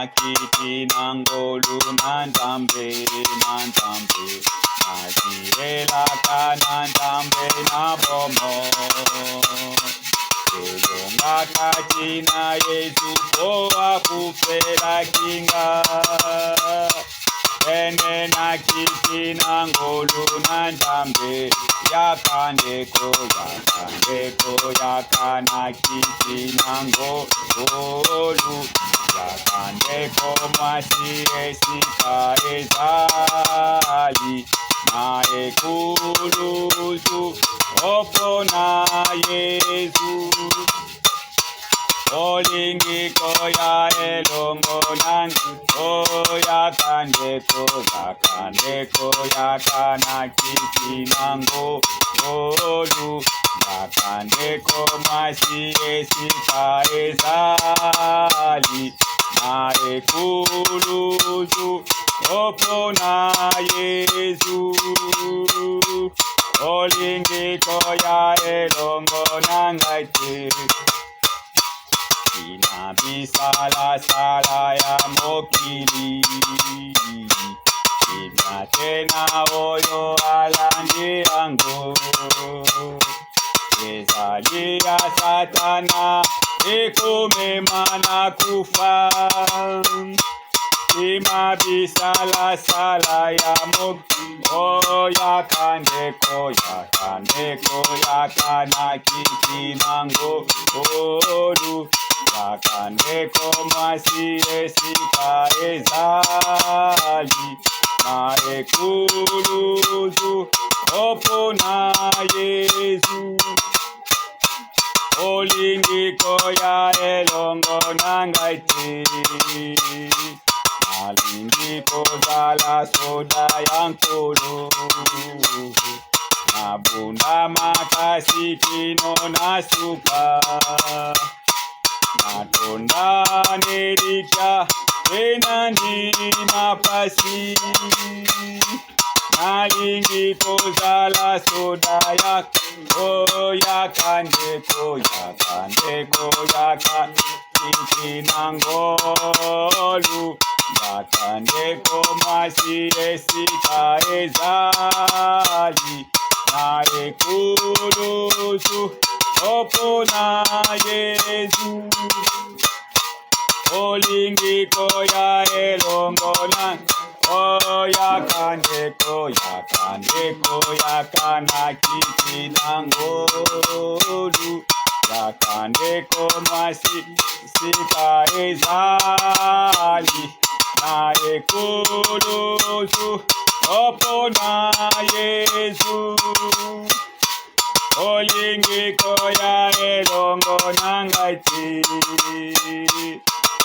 kiti nangolu nantambe Naziela kanantambe na bomo Elonga katina Yesu poa kufera kinga Ene na kiti nangolu nantambe Yakandeko yakana kiti nangolu Yakandeko mwasi esika ezali Na ekuluzu opona Yesu Olingi koya elongo nangu yakandeko yakana kiti nango olu yakandeko mwasi esika ezali na ekuluzu opona Yesu Olingi koya elongo nangaite Ina bisala sala ya mokili Ina tena oyo alandi ango Ezali ya satana ekume mana kufa Ima bisala sala ya mokili O yakandeko yakana kiti nango olu Yakandeko mwasi esika ezali Na ekuluzu opona Yesu Olingi koya elongo nangaite Nalingi kozala soda yankolo Nabunda makasi kino nasuka Natonda nerika enandi mapasi Nalingi kozala soda yakandeko kiti nangolu Yakandeko mwasi esika ezali Na ekuluzu opona Yesu Olingi koya elongo na yakandeko yakana kiti nangolu Yakandeko mwasi sika ezali Na ekuluzu opona Yesu Olingi koya elongo nangaiti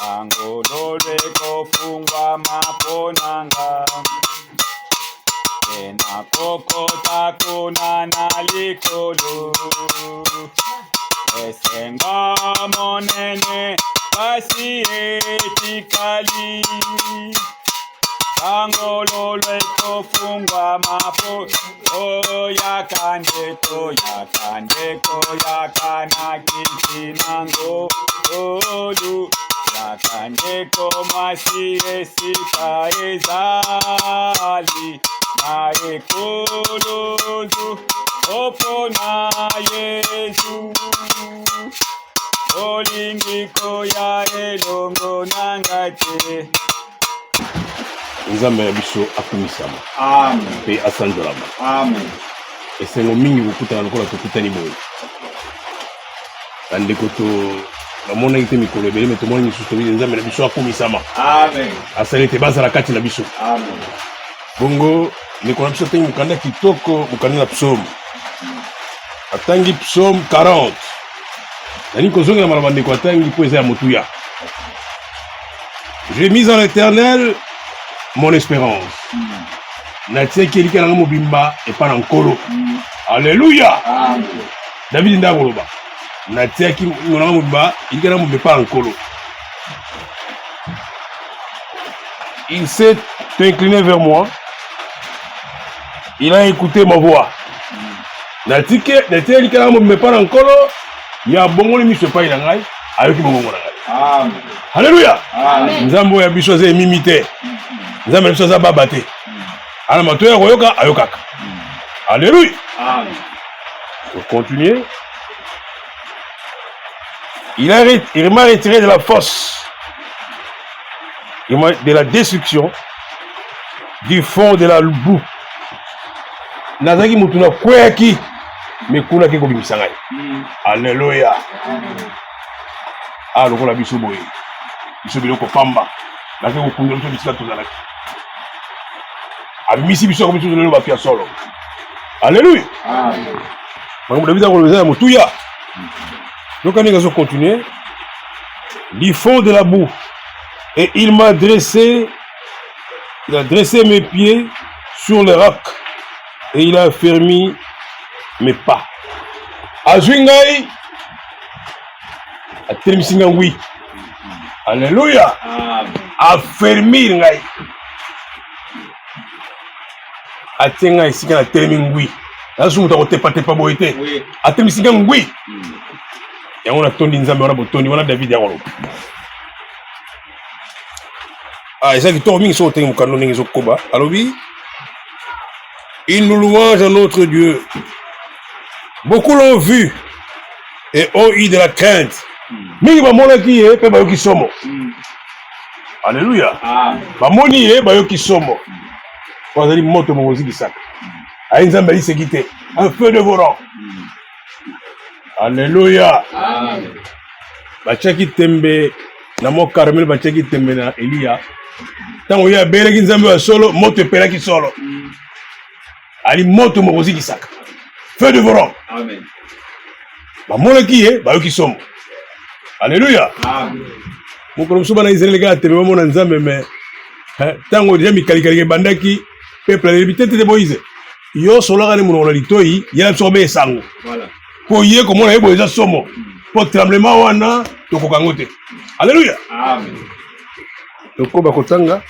Angolole kofungwa maponanga Ena kokota kunana likolo Esenga monene kasi etikali Angolole kofungwa mapo yakandeko yakana kiti nango olu Yakandeko mwasi esika ezali Na ekuluzu opona Yesu Olingi koya elongo nangate Nzambe ya biso akumisama. Amen. Pe asanjolama. Amen. Esengo mingi kukutana lokola tokutani boye. Bandeko to namona ite mikolo ebele metomona misusu tobi nzambe na biso akumisama. Amen. Asali te bazala kati na biso. Amen. Bongo ndeko na biso tengi mukanda kitoko mukanda na psaume. Atangi psaume 40. Nani kozonga na bandeko atangi po eza ya motuya. J'ai mis en l'Éternel mon espérance. Natia kelika na mobimba et pas nkolo. Alléluia. Amen. David ndakoloba. Natia ki ngona mobimba kelika na mobimba pas nkolo. Il s'est incliné vers moi. Il a écouté ma voix. Natia kelika na mobimba pas nkolo. Ya bongo ni miso pa ina ngai. Ayoki bongo na ngai. Amen. Alléluia. Amen. Nzambo ya biso za mimite. Nzambo ya biso za babate. Ana matoya koyoka ayokaka. Alléluia. Amen. Pour continuer. Il m'a retiré de la fosse, de la destruction, du fond de la boue. Nazaki mutuna kweki mekuna ke kobimisa ngai. Alléluia. Ah lokola biso boye. Biso biloko pamba. Na ke kokunda biso bisika tozalaki. Abimisi biso ko biso lelo ba pia solo. Alléluia. Amen. Makambo David a koleza mutuya. Donc on va continuer. Du fond de la boue. Et il a dressé mes pieds sur le roc. Et il a affermi mes pas. Azwingai. Atelemisinga. Alléluia. Affermi ngai. Atenga isika na telemi. Nazo muta kotepa tepa boite. Atelemisinga ngui. Et on a tondi nzambe on a botondi on a David ya kolo. Ah et ça qui tombe sur le mukano ningi zokoba. Alobi il nous louange à notre Dieu. Beaucoup l'ont vu et ont eu de la crainte. Mingi ba mona ki e pe ba yoki somo. Alléluia. Ba moni e ba yoki somo. Kwa zali moto mozi kisaka. Ai nzambe li sekite. Un feu de volant. Alléluia. Amen. Bachaki tembe na mo Carmel bachaki tembe na Elia. Tango ya beleki nzambe wa solo moto pelaki solo. Ali moto mokozi kisaka. Feu de volant. Amen. Ba molaki e ba yoki somo. Alléluia. Amen. Mokolo musuba na Israël ga tembe mo na nzambe me. Tango dia mikali bandaki peuple la libité de Moïse. Yo solo ga ne mo na litoi ya absorber sango. Voilà. Pour y comment on a eu somo pour tremblement wana to kokangote. Alléluia. Amen. Toko bakotanga.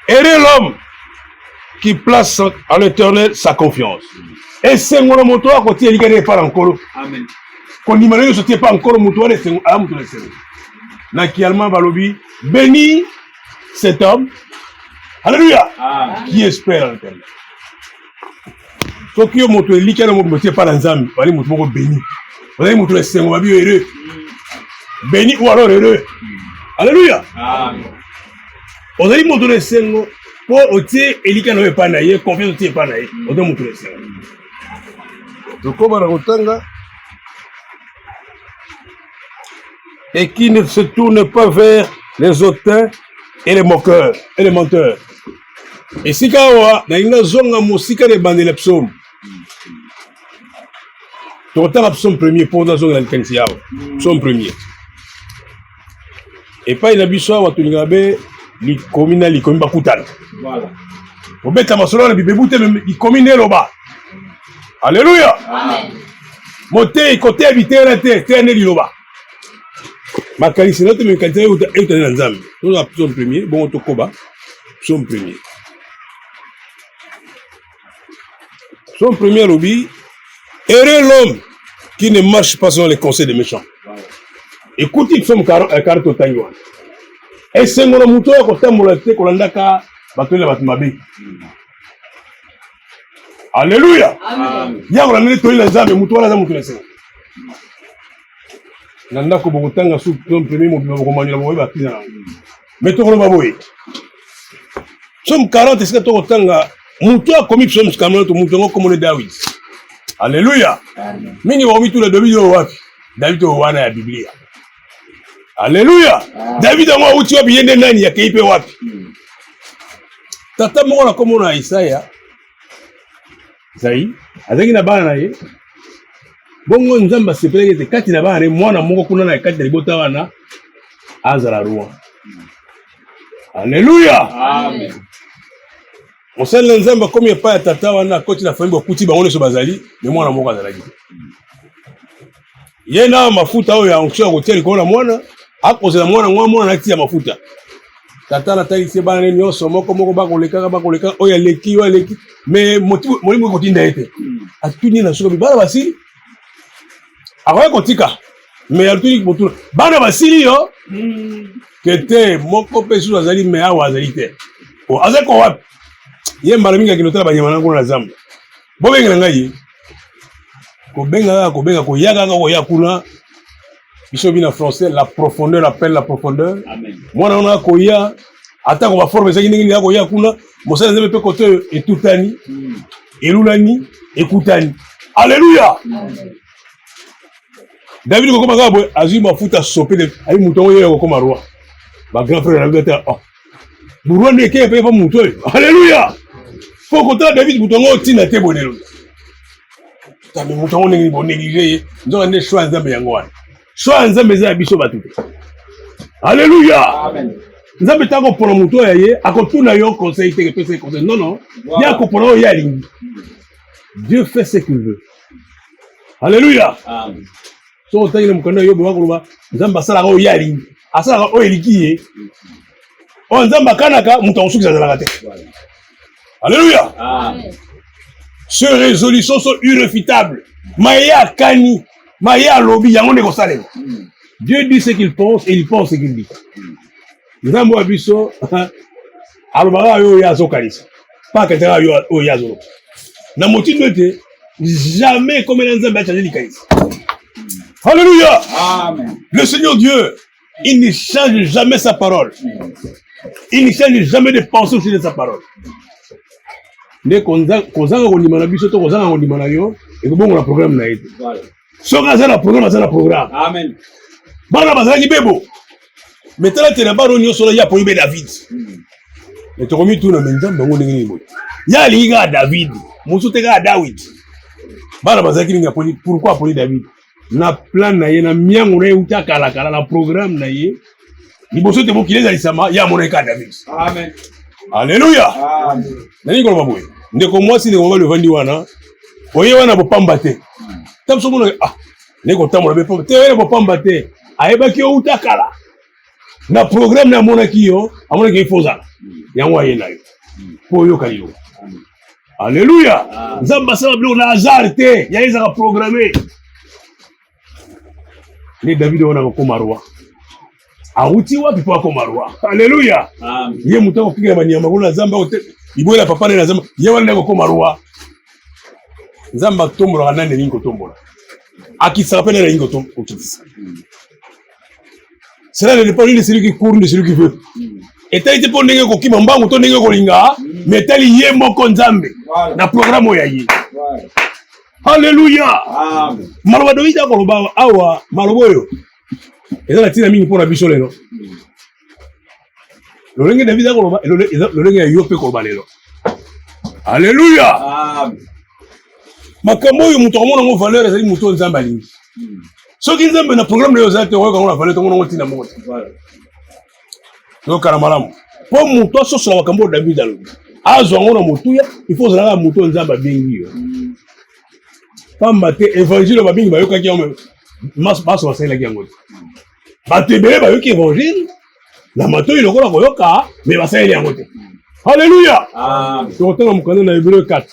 Heureux l'homme qui place en l'Éternel sa confiance. Et c'est mon moto à côté il gagne pas encore. Amen. Quand il m'a dit que pas encore moto à c'est à moto c'est. Na qui allemand balobi béni cet homme. Alléluia. Amen. Qui espère en l'Éternel. Soki yo moto elika na moto pas nzambe bali moto moko béni bali moto le sengo babio heureux béni ou alors heureux. Alléluia. Amen. Ozali moto le sengo pour otie elika na pas na ye confiance otie pas na ye ozo moto le sengo donc on va rotanga et qui ne se tourne pas vers les hautains et les moqueurs et les menteurs. Et si kawa na ina zonga musika de bandele psaume. Tu entends la psaume premier pour la zone de la psaume premier. Et pas il a biso wa tulingabe li komina li komba kutana. Voilà. Au beta masolo na bibebute li komine loba. Alléluia. Amen. Moté côté habité la terre, terre ne li loba. Makali c'est notre mécanisme et tu es nzambe. Nous la psaume premier, bon tokoba. Psaume premier. Son premier lobby, heureux l'homme qui ne marche pas selon les conseils des méchants. Écoutez, psaume 40 au Taïwan. Et c'est mon mouton à côté de la tête qu'on a qu'à battre la batmabe. Alléluia. Amen. Il y a un année de les âmes, mouton à la mouton. Nanda ko bokutanga sous son premier mot de romani la boye baptisa. Mais to ko ba boye. Psaume 40 est-ce que to kotanga mouton a commis psaume 40 mouton comme le David. Alléluia. Amen. Mini wa witu le David o wapi? David o wana ya Biblia. Alléluia. David a uti wapi yende nani ya keipe wapi? Tata moko na komona Isaya. Isaïe, azaki na bana ye. Bongo nzamba sepeleke kati na bana mwana moko kuna na kati libota wana azala ruwa. Alléluia. Amen. Mosala nzamba komi pa ya tata wana koti na famille bokuti bango so bazali, mais mwana moko azalaki. Yena mafuta oyo ya onction ko tieli ko na mwana, akozela mwana mwana na tia mafuta. Tata na taisi bana ni nyonso moko bakoleka oyo leki mais molimo ko tinda ete. Atuni na soko bibala basi. Akoya kotika. mais atuli botuna bana basili yo kete moko pesu azali me awa azali te o azako wapi ye mbala mingi akinotala banyama nango na zamba bobenga ngai kobenga koyaka koya kuna biso bina français la profondeur appelle la profondeur mwana ona koya atako ba forme ezaki ndenge ya koya kuna mosala nzembe pe kote etutani elulani ekutani alléluia David kokoma ngabo azui mafuta sopé de ayi mutongo yeye kokoma roi ba grand frère David ta oh burwa ndeke pe pa mutoyo alléluia faut que David mutongo tina te bonelo tami mutongo ndenge bonégligé nzoka nde choix nzambe yango wana choix nzambe za biso batute alléluia amen nzambe tako pona mutoyo ye akotuna yo conseil te que conseil non ya ko pona yo ya lingi Dieu fait ce qu'il veut alléluia amen so tangile mukanda yo bwa kuluba nzamba sala ko yali asala ko elikiye o nzamba kanaka mutonsukiza zala kate alléluia amen ces résolutions sont irréfutables maya kani maya lobi yango ne ko salema Dieu dit ce qu'il pense et il pense ce qu'il dit nzambo abiso alobara yo yazo kalisa pas que tera yo o yazo na motindo te jamais comme nzambe a changé likalisa. Alléluia. Amen. Le Seigneur Dieu, il ne change jamais sa parole. Il ne change jamais de pensée au sujet de sa parole. Dès qu'on a un biso to kozanga ngondima na yo et que bon on programme na été. Voilà. Soka za na programme. Amen. Bana bazaki bebo. Metala te na baro nyo solo ya poibe David. Et to komi tout na menza bango ndenge ni boy. Ya linga David, musu te ga David. Bana bazaki linga poli pourquoi poli David? Na plan na ye na miango na ye uta kala na programme na ye liboso te bokileza lisama ya moneka David. Amen. Alléluia. Amen. Nani ko baboye ndeko mwasi ndeko le vandi wana oye wana bopamba te tamso mona ndeko tamola be pombe te wele bopamba te ayebaki uta kala na programme na monaki yo amonaki ifoza yango ayena yo po yo kalilo. Alléluia. Nzamba sala blo na hasard te ya ezaka programmer. Les David on a comme roi. Auti wapi pa comme roi. Alléluia. Amen. Ye mutako piga banyama kuna Nzamba ibola papa na Nzamba ye wana ko comme roi. Nzamba tombola nane ningo tombola. Akisapena na ningo tombola. Cela n'est pas lui celui qui court, celui qui veut. Et t'as été pour ndenge ko kima mbangu to ndenge ko linga, mais tali ye moko Nzambe na programme ya ye. Alléluia. Amen. Maloba doida ko loba awa malobo yo. Eza tina mingi pona biso lelo. Lolenge David ko loba lolenge yo pe ko loba lelo. Alléluia. Amen. Makambo yo muto komona ngo valeur ezali muto Nzamba lingi. Soki Nzambe na programme yo za te ko na valeur to ngo tina mo. Voilà. Donc kana malamu. Po muto so so makambo David alo. Azo ngo na mutuya, il faut zala muto Nzamba bengi yo. Pamba te évangile ba bingi ba yoka ki on mas baso basela ki yango. Ba te be ba yoki évangile. Na mato il lokola ko yoka mais basela yango te. Alléluia. Amen. To tona mukana na Hébreu 4.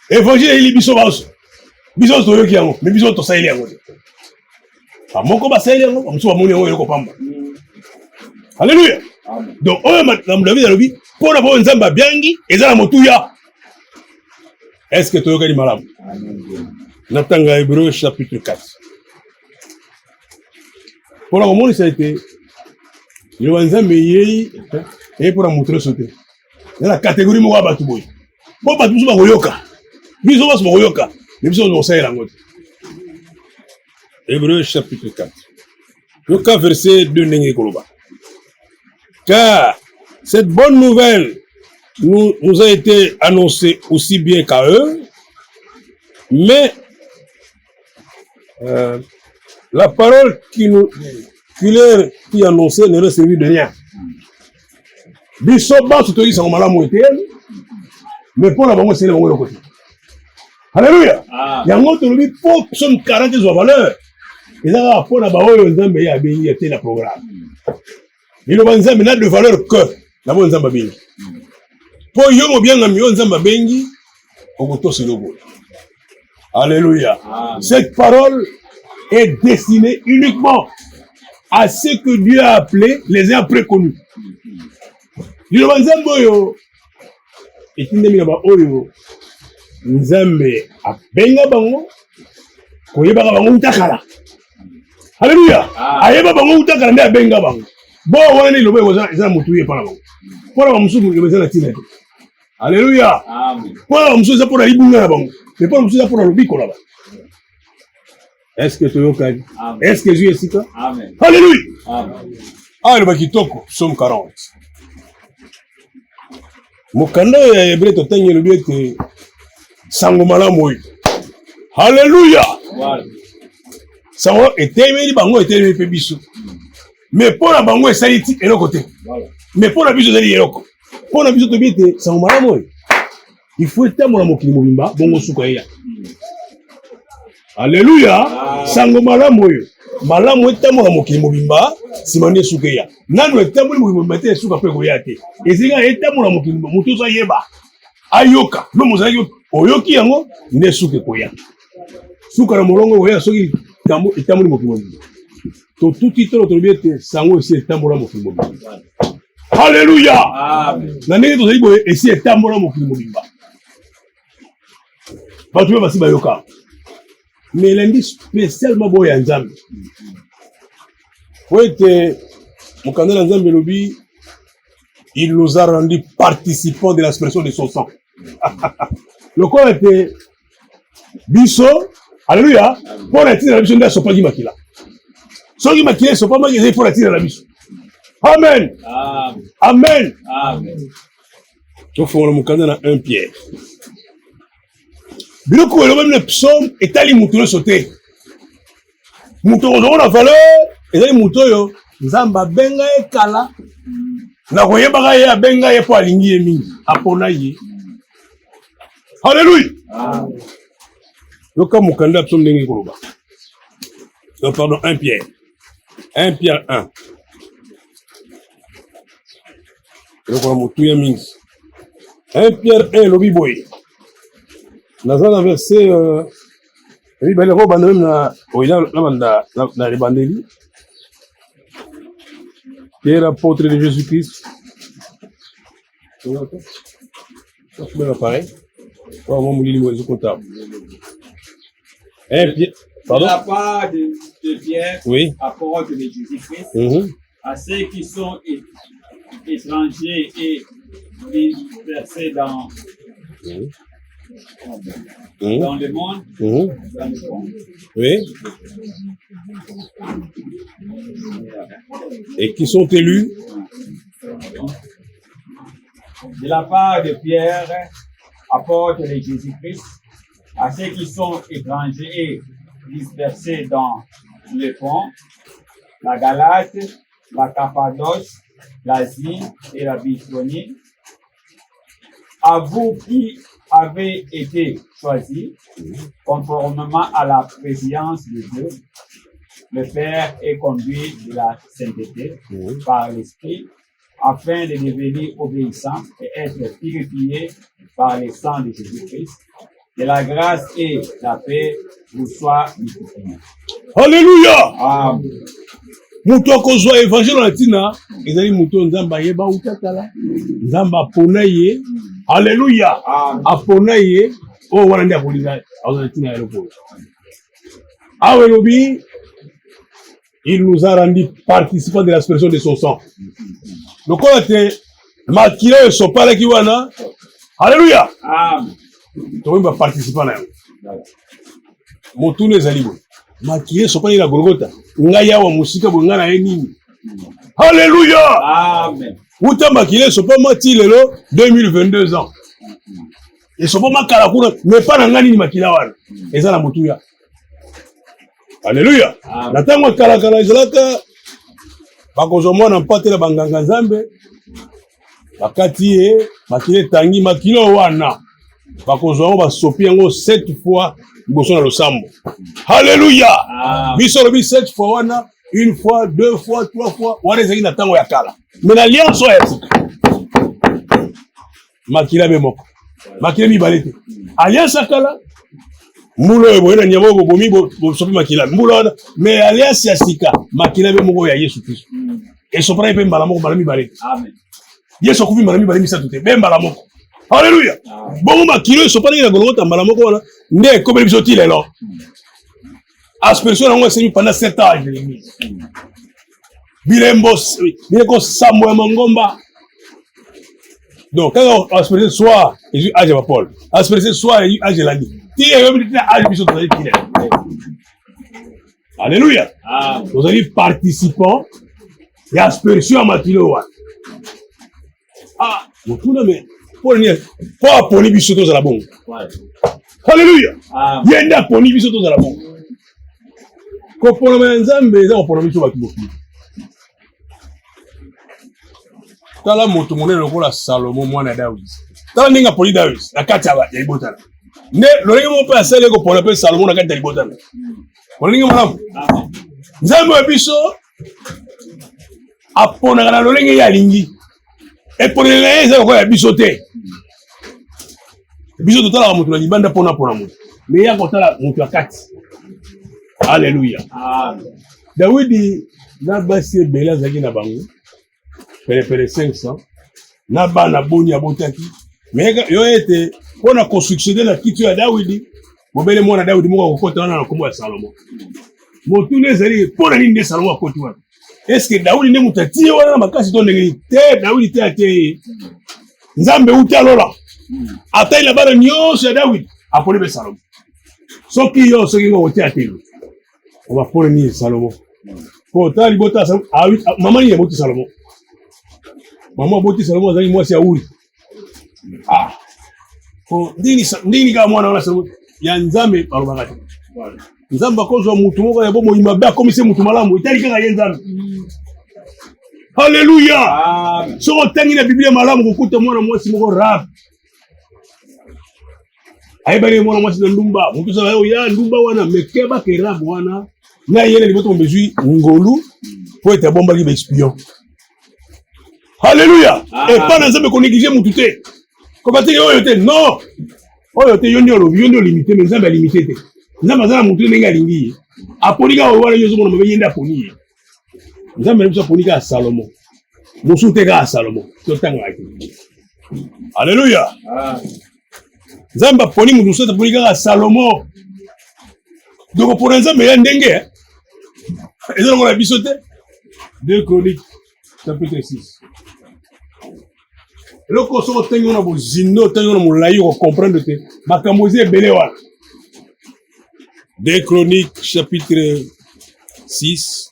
Évangile ili biso baso. Biso to yoki yango, mais biso to saeli yango te. Ba moko basela yango, muso ba moni yango yoko pamba. Alléluia. Amen. Donc oyo na David alobi pona bo Nzamba biangi ezala motuya. Est-ce que tu as dit malam? Natanga Hébreu chapitre 4. Pour la moment, ça a été le Nzambe et pour la montrer sauter. Dans la catégorie moi batuboy. Bon batuboy ba koyoka. Biso ba koyoka. Mais biso no saïla ngote. Hébreu chapitre 4. Le cas verset 2 nenge koloba. Car cette bonne nouvelle nous a été annoncé aussi bien qu'à eux, mais la parole qui leur qui annonçait ne leur servit de rien. Bisoba sotori sa malamu etel, mais pour la bango c'est le bango côté. Alléluia. Yango to lui pour son caractère de valeur. Et là pour la bango Nzambe ya bengi ya la programme. Il le Nzambe n'a de valeur que la bonne Nzambe bengi. Po yo mo bien ngami yo Nzamba bengi okoto selobo. Alléluia. Cette parole est destinée uniquement à ce que Dieu a appelé les uns préconnus. Liloba nzambe oyo etindemi na ba oyo nzambe abenga bango koyebaka bango utakala. Alléluia. Ayeba bango utakala nde abenga bango. Bo wana ni lobe eza mutu ye pana bango. Pona ba musuku lobe eza na tina. Alléluia. Amen. Pona ba musuku eza pona libunga na bango. Mais pona musuku eza pona lobiko na bango. Est-ce que tu es Est-ce que Jésus est ici? Amen. Alléluia. Amen. Ah, le bakitoko, psaume 40. Mokanda ya Hébreu totangi le biete sango malamu. Alléluia. Voilà. Sango etemeli bango etemeli pe biso. Mais pour la bango esali ti eloko te. Voilà. Mais pour la biso ezali eloko. Pour la biso to biete sango malamu. Il faut etamona mokili mobimba bongo suka ya. Alléluia. Sango malamu oyo. Malamu etamona mokili mobimba simande sukeya. Nanu etamona mokili mobimba te suka pe koya te. Ezinga etamona mokili mutu so yeba. Ayoka. No mozali oyoki yango ne suke koya. Suka na molongo koya soki etamona mokili mobimba. To tuti to tobiete sango esi etamona mokili mobimba. Alléluia. Amen. Na ndenge tozali boye esi etamona mokili mobimba. Batu ba basi bayoka. Mais lundi spécialement boya nzambe. Faut que mon canal nzambe lobi il nous a rendu participants de l'expression de son sang. Le corps était biso. Alléluia. Pour la tire la biso nda sopa gi makila. So gi makila sopa ma gi pour la tire la biso. Amen. Amen. Amen. Amen. Donc faut le mon canal 1 Pierre. Biloko le même psaume etali mutu sauté. Mutu ozo na valeur ezali mutu yo nzamba benga ekala na koyebaka ye abenga ye po alingi ye mingi apona ye. Alléluia. Amen. Yoka mukanda psaume ndenge koloba. Non pardon 1 Pierre. 1 Pierre 1. Yoko mutu ya mingi. 1 Pierre 1 lobi boy. Dans un verset, oui, ben, le bandeli, qui est l'apôtre de Jésus-Christ. Pardon? La part de Pierre, oui. Apôtre de Jésus-Christ, à ceux qui sont étrangers et dispersés dans le monde, dans le monde. Oui. Et qui sont élus. De la part de Pierre, apôtre de Jésus-Christ, à ceux qui sont étrangers et dispersés dans le pont, la Galate, la Cappadoce, l'Asie et la Bithynie, à vous qui avez été choisis conformément à la préscience de Dieu, le Père est conduit de la sainteté par l'Esprit, afin de devenir obéissant et être purifié par le sang de Jésus-Christ. Que la grâce et la paix vous soient multipliées. Alléluia. Amen. Mutu akozwa évangile na tina ezali mutu nzamba yeba utakala nzamba apona ye. Alléluia. Apona ye o wana ndi akolinga azana tina eloko. Awe lobi il nous a rendu participants de l'expression de son sang. Donc on était makila yo sopala ki wana. Alléluia. Amen. To ba participant na yo. Mutu nezali bo. Makila sopala la Golgotha. Ngai awa musika bo ngana ye nini. Alléluia. Amen. Uta makile sopa mati lelo 2022 ans. Et sopa makala kuna mais pas na ngani ni makila wana. Eza na mutuya. Alléluia. Na tango kala kala zelaka bakozomwa na mpate la banganga nzambe. Bakati e makile tangi makilo wana. Bakozomwa ba sopi yango 7 fois liboso na losambo. Alléluia. Biso lobi 7 fois wana. Une fois, 2 fois, 3 fois, on est na tango ya kala. Mais l'alliance est makila be moko. Makila mi balete. Alliance akala Mbulo ebo na nyamo go bomi bo sopi makila. Mbulo mais alias ya sika makila be moko ya Yesu Kristo. Et sopra pe mbala moko balami bare. Amen. Yesu kufi mbala mi bare misatu te. Be mbala moko. Alléluia. Bon makilo sopra na golota mbala moko wana nde ko be biso ti lelo. Aspersion ngo semi pendant 7 ans de l'église. Bilembos, bileko Samuel Mangomba. Donc quand aspersion soit Jésus âge va Paul. Aspersion soit Jésus âge l'année. Ti e yobi ti âge biso to ti lelo. Alléluia. Vous allez participants. Il y a aspersion à Matilo. Ah, vous pouvez mais Paul n'y pas poni biso to za bon. Alléluia. Il y a nda poni biso to za bon. Ko pona nzambe za pona biso ba kiboki. Tala moto monene lokola Salomo mwana David. Tala ninga poni David na kati ya ibotana. Ne lolenge mo pe asale ko pona pe Salomo na kati ya ibotana. Pona ninga malamu. Nzambe wa biso apona kana lolenge ya lingi. E pona le za ko ya biso te. Biso to tala moto na libanda pona moto. Mais ya ko tala moto akati. Alléluia. David na basi bela zaki na bango. Pere 500. Na bana boni abotaki. Mais yo ete pona construction de la kitu ya David. Mobele mwana David moko kokota wana na kombo ya Salomo. Motu ne zali pona nini de Salomo akoti wana. Est-ce que David ne mutati wana na makasi to ndenge te David te ate. Nzambe utalola. Ata ila bana nyonso ya David apone be Salomo. Soki ngo te ate. On va prendre ni Salomo. Pour ta libota maman ni boti Salomo. Maman boti Salomo zali moi c'est auri. Ah. Ko ndini kama mwana wala Salomo ya nzambe balobakati. Nzamba kozo mutu moko ya bomo imaba comme c'est mutu malamu itali kaka ye nzambe. Alléluia. So tangi na Biblia malamu kukuta mwana mwasi moko rap. Aibali mwana mwasi na ndumba. Mutu sa ya ndumba wana mekeba ke rap wana. Na yele liboto mbezui ngolu po ete bomba ki espion. Alléluia. Et pas dans ça ko négliger mutu te. Ko batike oyo te non. Oyo te yondo limité mais nzamba limité te. Nzamba za mutu nenga lingi. Apolika o wala yozo mona mabe yenda poni. Nzamba lebisa poni ka Salomo. Musu te ka Salomo. To tanga ati. Alléluia. Nzamba poni mutu so te poni ka Salomo. Donc pour nzamba ya ndenge et donc on a bisoté 2 Chroniques chapitre 6. Le koso tengo na bozindo tengo na molayi ko comprendre te makambozi ebele wana. 2 Chroniques chapitre 6.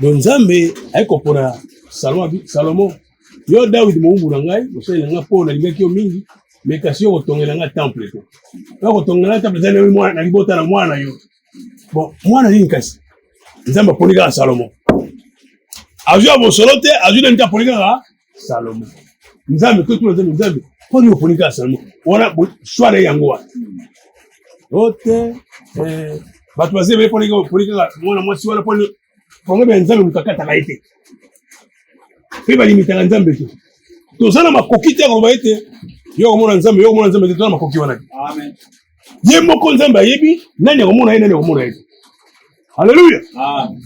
Donc Nzambe ay ko pona Salomo yo David mo umbu ngai osela nga pona lingaki yo mingi. Mais kasi yo tongela nga temple to. Yo tongela temple zane mwana na libota na mwana yo. Bon, mwana ni kasi. Nzamba ponika Salomo. Azu abo solote, azu nta ponika Salomo. Nzambe to nzambe. Poni yo ponika Salomo. Wana swale yango wa. Ote batu bazebe ponika mwana mwasi wana poni ponga be nzambe mutakata kaite. Piba limita nzambe to. To sana makokite ko baite. Yo mona nzambe te tona makoki wana. Amen. Ye moko nzambe ayebi nani komona ye nani komona ye. Alléluia. Amen.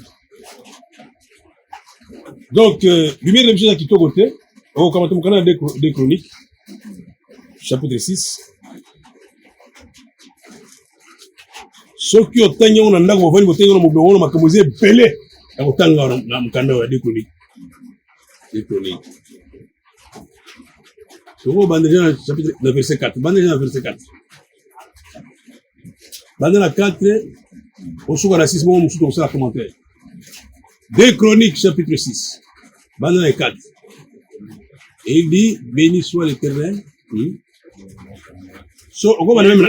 Donc lumière de Jésus qui to côté au comment on connaît des Chroniques chapitre 6. Soki otanya ona ndako bavani botenga na mobe wona makamoze pele ya kotanga na mkanda wa des Chroniques. Des Chroniques. Souvent, bandage chapitre de verset 4. Bandage verset 4. Bandage 4, au soir à 6 mois, nous sommes sur commentaire. 2 Chroniques chapitre 6. Bandage 4. Et il dit, béni soit l'Éternel. So, on va même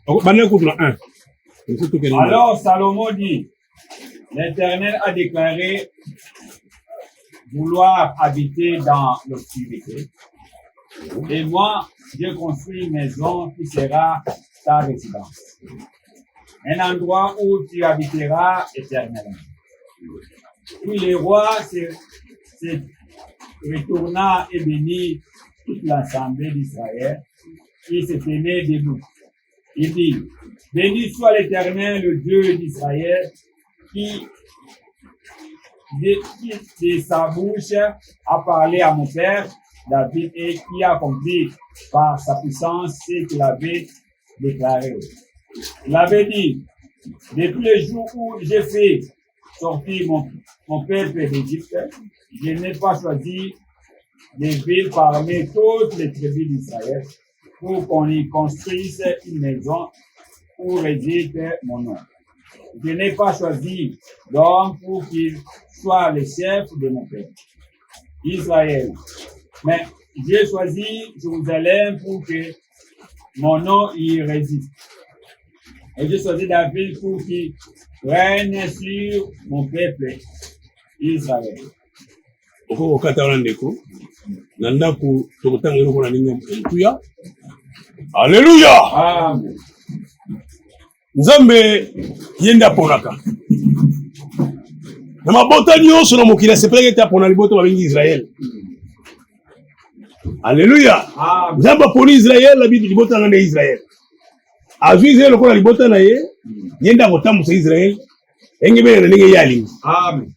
bandage 1. Alors Salomon dit, l'Éternel a déclaré vouloir habiter dans l'obscurité. Et moi, j'ai construit une maison qui sera ta résidence. Un endroit où tu habiteras éternellement. Puis le roi se retourna et bénit toute l'assemblée d'Israël qui se tenait debout. Il dit, béni soit l'Éternel, le Dieu d'Israël, qui de sa bouche a parlé à mon père David et qui a accompli par sa puissance ce qu'il avait déclaré. Il avait dit, depuis le jour où j'ai fait sortir mon peuple d'Égypte, je n'ai pas choisi des villes parmi toutes les tribus d'Israël pour qu'on y construise une maison où réside mon nom. Je n'ai pas choisi d'homme pour qu'il soit le chef de mon peuple, Israël. Mais j'ai choisi Jérusalem pour que mon nom y réside. Et j'ai choisi David pour qu'il règne sur mon peuple, Israël. Oko katala ndeko na ndako tokotanga eloko na ndenge mpuya. Alléluia. Amen. Nzambe yenda ponaka. Na mabota nyonso na mokili asepelaka ete apona liboto babengi Israël. Alléluia. Amen. Nzambe aponi Israël na libota na Israël. Azwi Israël lokola libota na ye, yenda kotambusa Israël. Engebele na ndenge yali. Amen.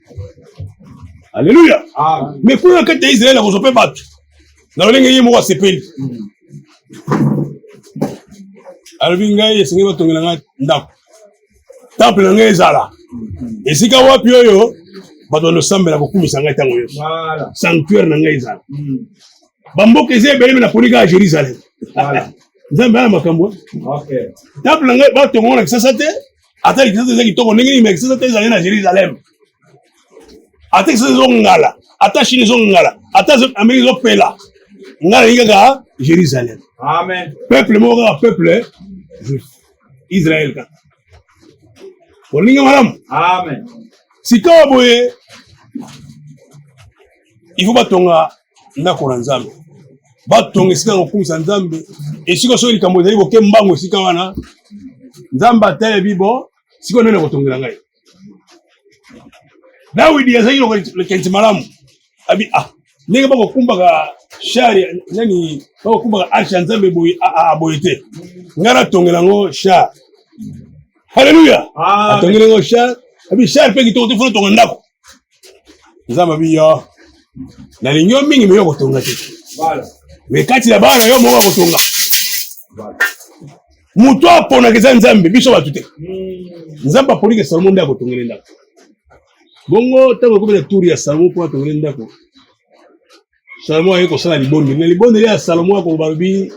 Alléluia. Amen. Mais pour la kete Israël akozope batu. Na ndenge ye moko asepeli. Albi ngai esengi batongela nga ndako. Temple na ngai ezala. Esika wapi oyo bato nosambela kokumisa ngai ntango nyonso. Voilà. Sanctuaire na ngai ezala. Bamboka eza ebele na poni kaka Jérusalem. Voilà. Nzambe ana makambo. Okay. Temple na ngai batongo na kisasa te. Ata kisasa eza kitoko ndenge nini kisasa te ezali na Jérusalem. Ata kisasa ezongala. Ata Chine ezongala. Ata Amérique ezopela. Ngala ni kaka Jérusalem. Amen. Peuple moko kaka peuple juif. Israël kaka. Olinga madame. Amen. Sika boye il faut batonga ndako na Nzambe. Batonga esika kokumisa Nzambe. Esika so likambo ezali boke mbango esika wana. Nzambe atele bibo siko nene kotongela ngai. Dawidi azali le kenti malamu. Abi ndenge bakokumbaka shari nani bakokumbaka arche Nzambe boye boyete. Ngara tongela ngo sha. Alléluia. Atongela ngo sha. Abi shari pe kitoko te fona tonga ndako. Nzambe bi yo. Na linyo mingi meyo kotonga te. Voilà. Mais kati la bana yo moko kotonga. Voilà. Muto apona keza Nzambe biso batu te. Nzambe aponi ke Salomon ndako tongela ndako. Bongo tango ko be tour ya Salomon po tongela ndako. Salomon ayeko sala libonde. Na libonde ya Salomon ko balubi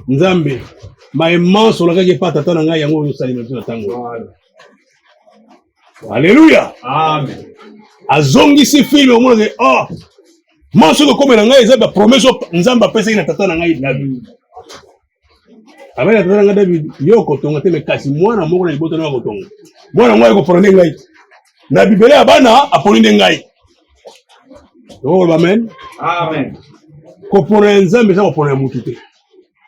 Nzambe maema solaka ke pata tana ngai yango yo salima tuna tango. Voilà. Alléluia. Amen. Azongi si film au monde manso ko komela ngai eza ba promesse Nzambe apesa ina tata na ngai David. Abela tata na David yo ko tonga te me kasi mwana moko na liboto na ko tonga. Mwana ngwa ko prone ngai. Na Bibele abana aponi ngai. Oh amen. Amen. Ko pona Nzambe za ko pona mutu te.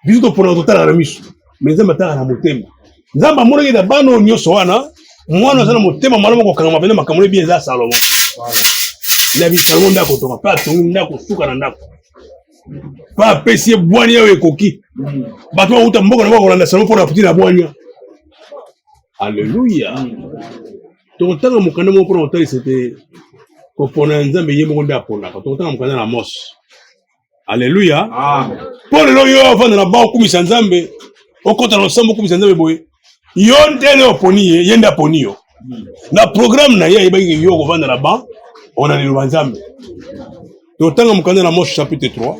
Biso to pona totala na miso. Mais Nzambe tala na motema. Nzambe amona ke da bano nyoso wana mwana za na motema malamu ko kanga mapenda makamule bien za Salomon. Voilà. La vie Salomon ndako tonga pa tongi ndako suka na ndako. Pa pesi bwani yawe koki. Bato ba uta mboko na bako landa Salomon pona puti na bwani. Alléluia. Totanga mukanda mo pona otali c'était ko pona Nzambe yemo ko ndapona. Totanga mukanda na Amos. Alléluia. Amen. Pour le yo avant na ba kumisa Nzambe okota na sambo kumisa Nzambe boye. Yo ndele oponi yenda poni yo. Na programme na ye ibangi yo ko vanda na ba on a le Nzambe. Totanga mukanda na Amos chapitre 3.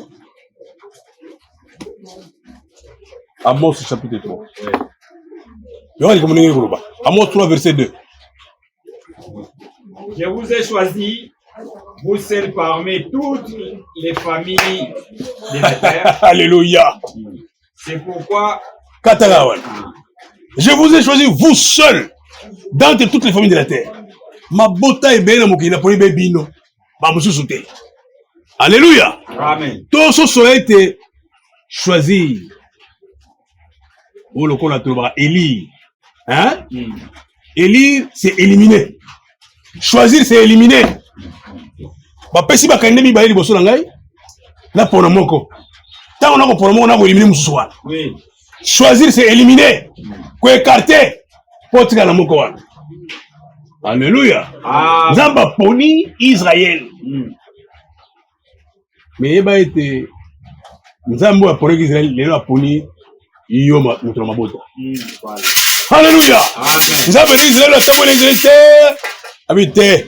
Amos chapitre 3. Yo ali comme ningi kuruba. Amos 3 verset 2. Je vous ai choisi, vous seuls parmi toutes les familles de la terre. Alléluia. C'est pourquoi Katagawan. Je vous ai choisi vous seuls d'entre toutes les familles de la terre. Ma bota est belle mo kina poni bebino. Ba mususu te. Alléluia. Amen. Tout ce soit été choisi. Oh le qu'on a trouvé élire. Hein? Élire c'est éliminer. Choisir c'est éliminer. Ba pesi ba kande mi ba liboso na ngai. Na pona moko. Tant on a pour le moment, on a éliminé Moussouan. Oui. Choisir, c'est éliminer. Quoi écarter. Pour tirer la moukoua. Alléluia. Zamba poni Israël. Mais il a été. Nzambo a poni Israël, il a poni Yoma, notre mabota. Alléluia. Nzambo Israël a tamboulé Israël. Habité.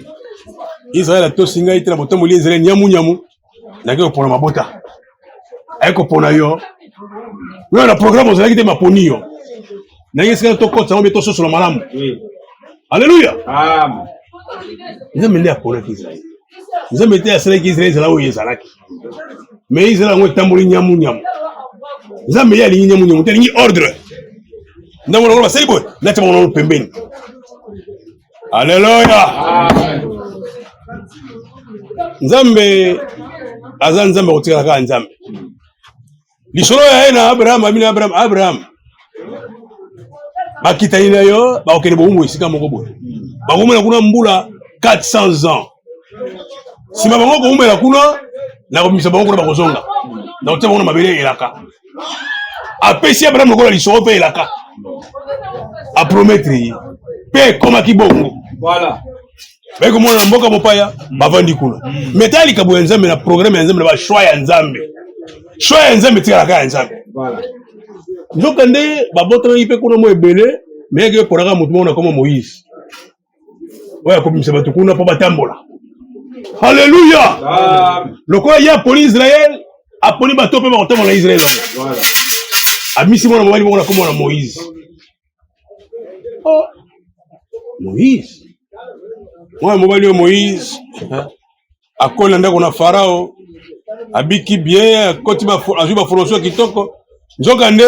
Israël a tout singa, il a tamboulé Israël, nyamu nyamu. N'a que pour le mabota. Avec pour nayo. Oui, on a programme, on a dit ma poni yo. N'a que c'est un toko, ça va mettre sur le malam. Alléluia. Amen. Nous avons mis à pour Israël. Nous avons mis à cela qu'Israël est là où il est là. Mais Israël a un tambour nyamu nyamu. Nous avons mis à l'igné nyamu nyamu. T'as ordre. Nous avons dit c'est bon. Là tu vas nous pember. Alléluia. Amen. Nzambe azan nzambe otira ka nzambe. Lisolo ya ena Abraham amina Abraham. Bakita ina yo ba okene bo umu isika moko boye. Ba komela kuna mbula 400 ans. Si ma bango komela kuna na komisa bango kuna ba kozonga. Na ote bango mabele elaka. Apesi Abraham lokola lisoro pe elaka. A promettre pe koma kibongo. Voilà. Ba ko mona mboka mopaya ba vandi kuna. Metali kabo nzambe na programme ya nzambe ba choix ya nzambe. Choix ya nzambe tika ka nzambe. Voilà. Nzokande babotana ipe kuna mo ebele mais que pour la mutu na comme Moïse. Ouais comme ça bato kuna po batambola. Alléluia. Le quoi il y a pour Israël, a pour bato pe batambola Israël. Voilà. Amisi mona mobali mona comme Moïse. Oh. Moïse. Moi mobali Moïse. A kola ndako na Farao. Abiki bien, koti ba azuba foroso kitoko. Nzokande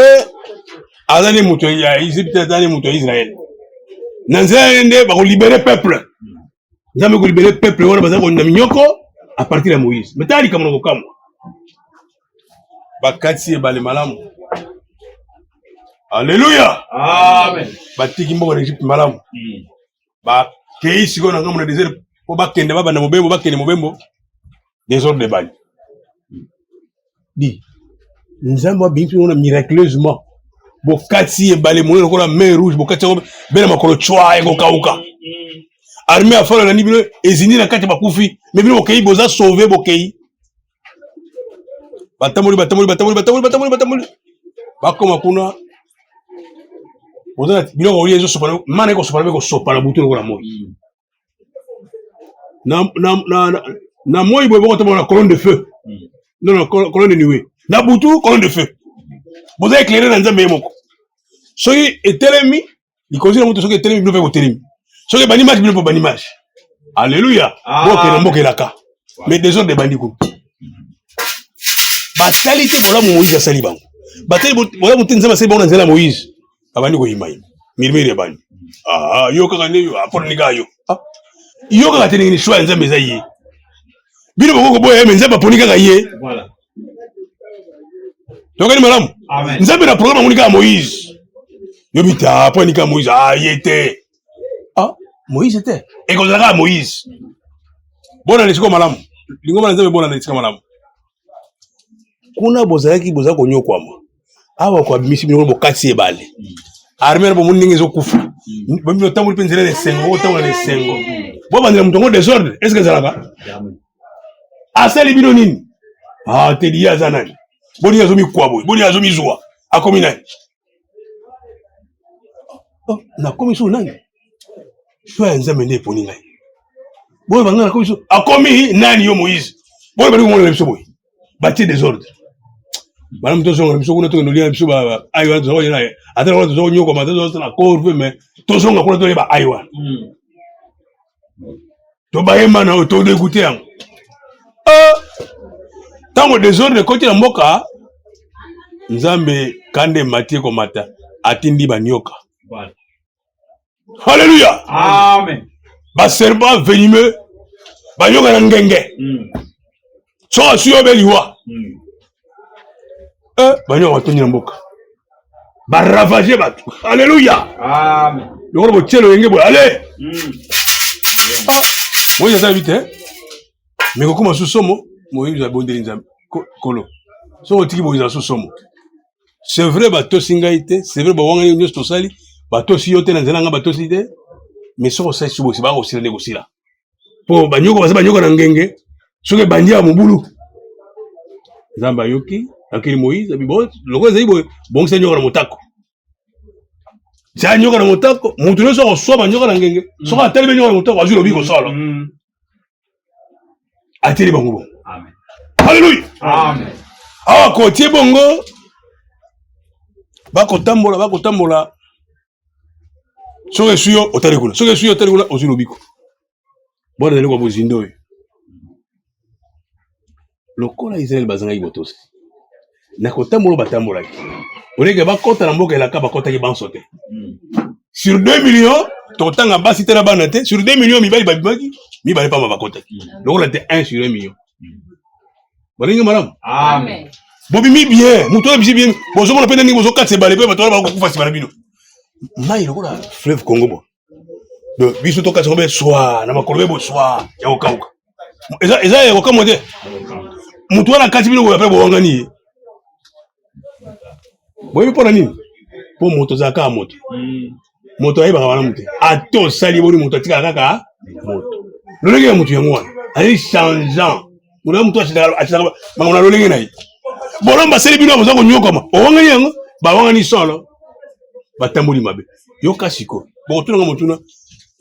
azali mutu ya Égypte azali mutu ya Israël. Nanzende ba ko libérer peuple. Nzambe ko libérer peuple wana baza ko ndaminyoko à partir de Moïse. Metali kama ngo kama. Bakati bale malamu. Alléluia. Amen. Batiki mbo na Égypte malamu. Ba kei siko na ngamu na désert ko bakende baba na mobembo bakende mobembo. Désordre de bagne. Di Nzambe bintu na miraculeusement bokati e balé mono ko la mer rouge bokati bela makolo chwa e kokauka armée afala na nibilo ezini na kati bakufi mais bino bokei boza sauver bokei batamoli bakoma kuna boza bino ko liezo sopana mana ko sopana ko sopana butu ko la moi na moi bo ko na colonne de feu non colonne de nuée na butu colonne de feu vous avez éclairé dans Nzambe moko soki etelemi ikozi na mutu soki etelemi bino pe ko telemi soki bani match bino pe bani match alléluia boke na mboka elaka mais des autres de bandi ko batali te bola Moïse asali bango batali bola mutu Nzambe asali bango na nzela Moïse abandi ko yimai mirmiri bandi yo kaka ne yo apona nika yo yo kaka te ni choix Nzambe zaye bino boko boye mais Nzambe aponi kaka ye voilà. Donc, nous avons un programme à Moïse. Nous avons Moïse. Il était. Moïse était. Et qu'on a Moïse. Bon, on est comme madame. Nous avons bon, on est comme madame. Kuna bozaki bozako konyo kwa ma. Awa kwa misi bino bokati ebale. Armée bo muningi zo kufa. Bo bino tamuli penzele de sengo, tamuli de sengo. Bo bandela mutongo désordre. Est-ce que ça là-bas? Asali bino nini? Te dia zanani. Boni azomi kwa boy, boni azomi zoa. Akomi nani? Na komi so nani? Choix Nzambe ne poni ngai. Boy banga na komi so. Akomi nani yo Moïse? Boy bali ko mona biso boy. Bati désordre. Bana mto zonga biso kuna to nolia biso ba aywa to zonga na. Ata ko to zonga nyoko ma to zonga na corve mais to zonga kuna to ba aywa. To ba yema na to dégoûter am. Tango désordre côté la mboka Nzambe kande matie ko mata atindi banyoka. Voilà. Alléluia. Amen. Ba serpent venimeux banyoka na ngenge. So asuyo beliwa. Banyoka toni na mboka. Ba ravager batu. Alléluia. Amen. Loko bo tielo yenge bo allez. Moi ça vite hein. Mais comment sous somo Moïse a bondé Nzambe kolo. so otiki boza so somo c'est vrai bato singaite c'est vrai bawanga nyos to sali bato si yote na nzela nga bato si te mais so osali subo si ba osila ne kosila po banyoko basa banyoko na ngenge soke bandia mobulu Zamba yoki akili Moïse abibo loko zaibo bon senyo na motako nyoka na motako mutu nyonso akoswa nyoka na ngenge soki atali benyoka na motako azwi lobi kosala ateli bango bongo halleluya awa kotie bongo bakotambola soki eswi yo otali kuna soki eswi yo otali kuna ozwi lobiko bona ezali kwa bozindo oyo lokola Israel bazangaki botosi na kotambola batambolaki oleke bakota na mboka elaka bakotaki banso te sur 2 millions totanga basi te na bana te sur 2 millions mibali babimaki mibali pamba bakotaki lokola te 1 sur 1 million balingi malamu Amen. bobimi bien mutu oyo bisi bien bozomona mpe ndenge bozokatisa ebale mpe bato wana bakokufa nsima na bino mai lokola fleuve congo bo donc biso tokatisa ngo mpe swa na makolo mpe boswa ya kokauka eza ya kokamwa te mutu wana kati bino boya mpe bowangani ye boyebi mpo na nini mpo moto ozala kaka moto ayebaka wana mote ate osali boni moto atikala kaka moto lolenge ya motu yango wana azali changeant moto ya motu atisaka bango na lolenge na ye bolomba basali bino boza konyokama owangani yango bawangani solo batamboli mabe yoka siko bokotunanga motuna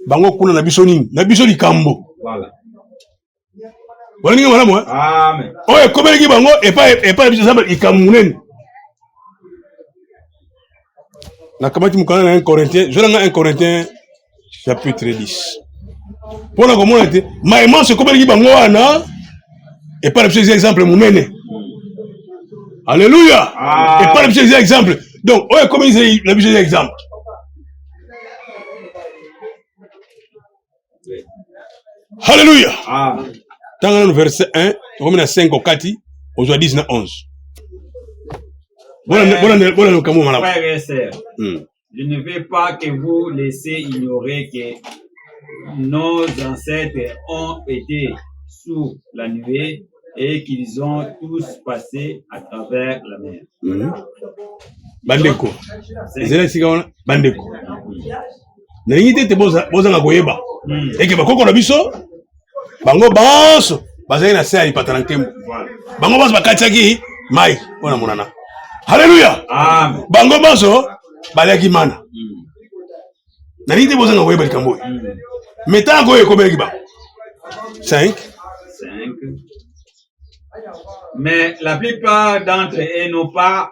bango kuna na biso nini na biso likambo bolingi malamu oyo ekobeleki bango epai na biso eza likambo munene nakamati mukana na 1 Corinthiens jolanga 1 Corinthiens chapitre 10 pona komona te maimance ekobeleki bango wana epai na biso eza exemple munene alléluia epai na biso eza exemple donc oyo ekobeleki na biso eza exemple alléluia tanga nanu verset 1 tokomi na 5 okati ozwa 10 na 11 Frères et sœurs, je ne vais pas que vous laissez ignorer que nos ancêtres ont été sous la nuée et qu'ils ont tous passé à travers la mer. Bandeko. Ezela sika wana bandeko. Na yite te bozanga koyeba. Eke bakoko na biso bango banso bazali na se ali patana ntembo. Bango banso bakatiaki mai ona monana. Alléluia. Amen. Bango baso balaki mana. Na nite bozanga koyeba likambo. Meta ko ekobelaki ba. 5. Mais la plupart d'entre eux n'ont pas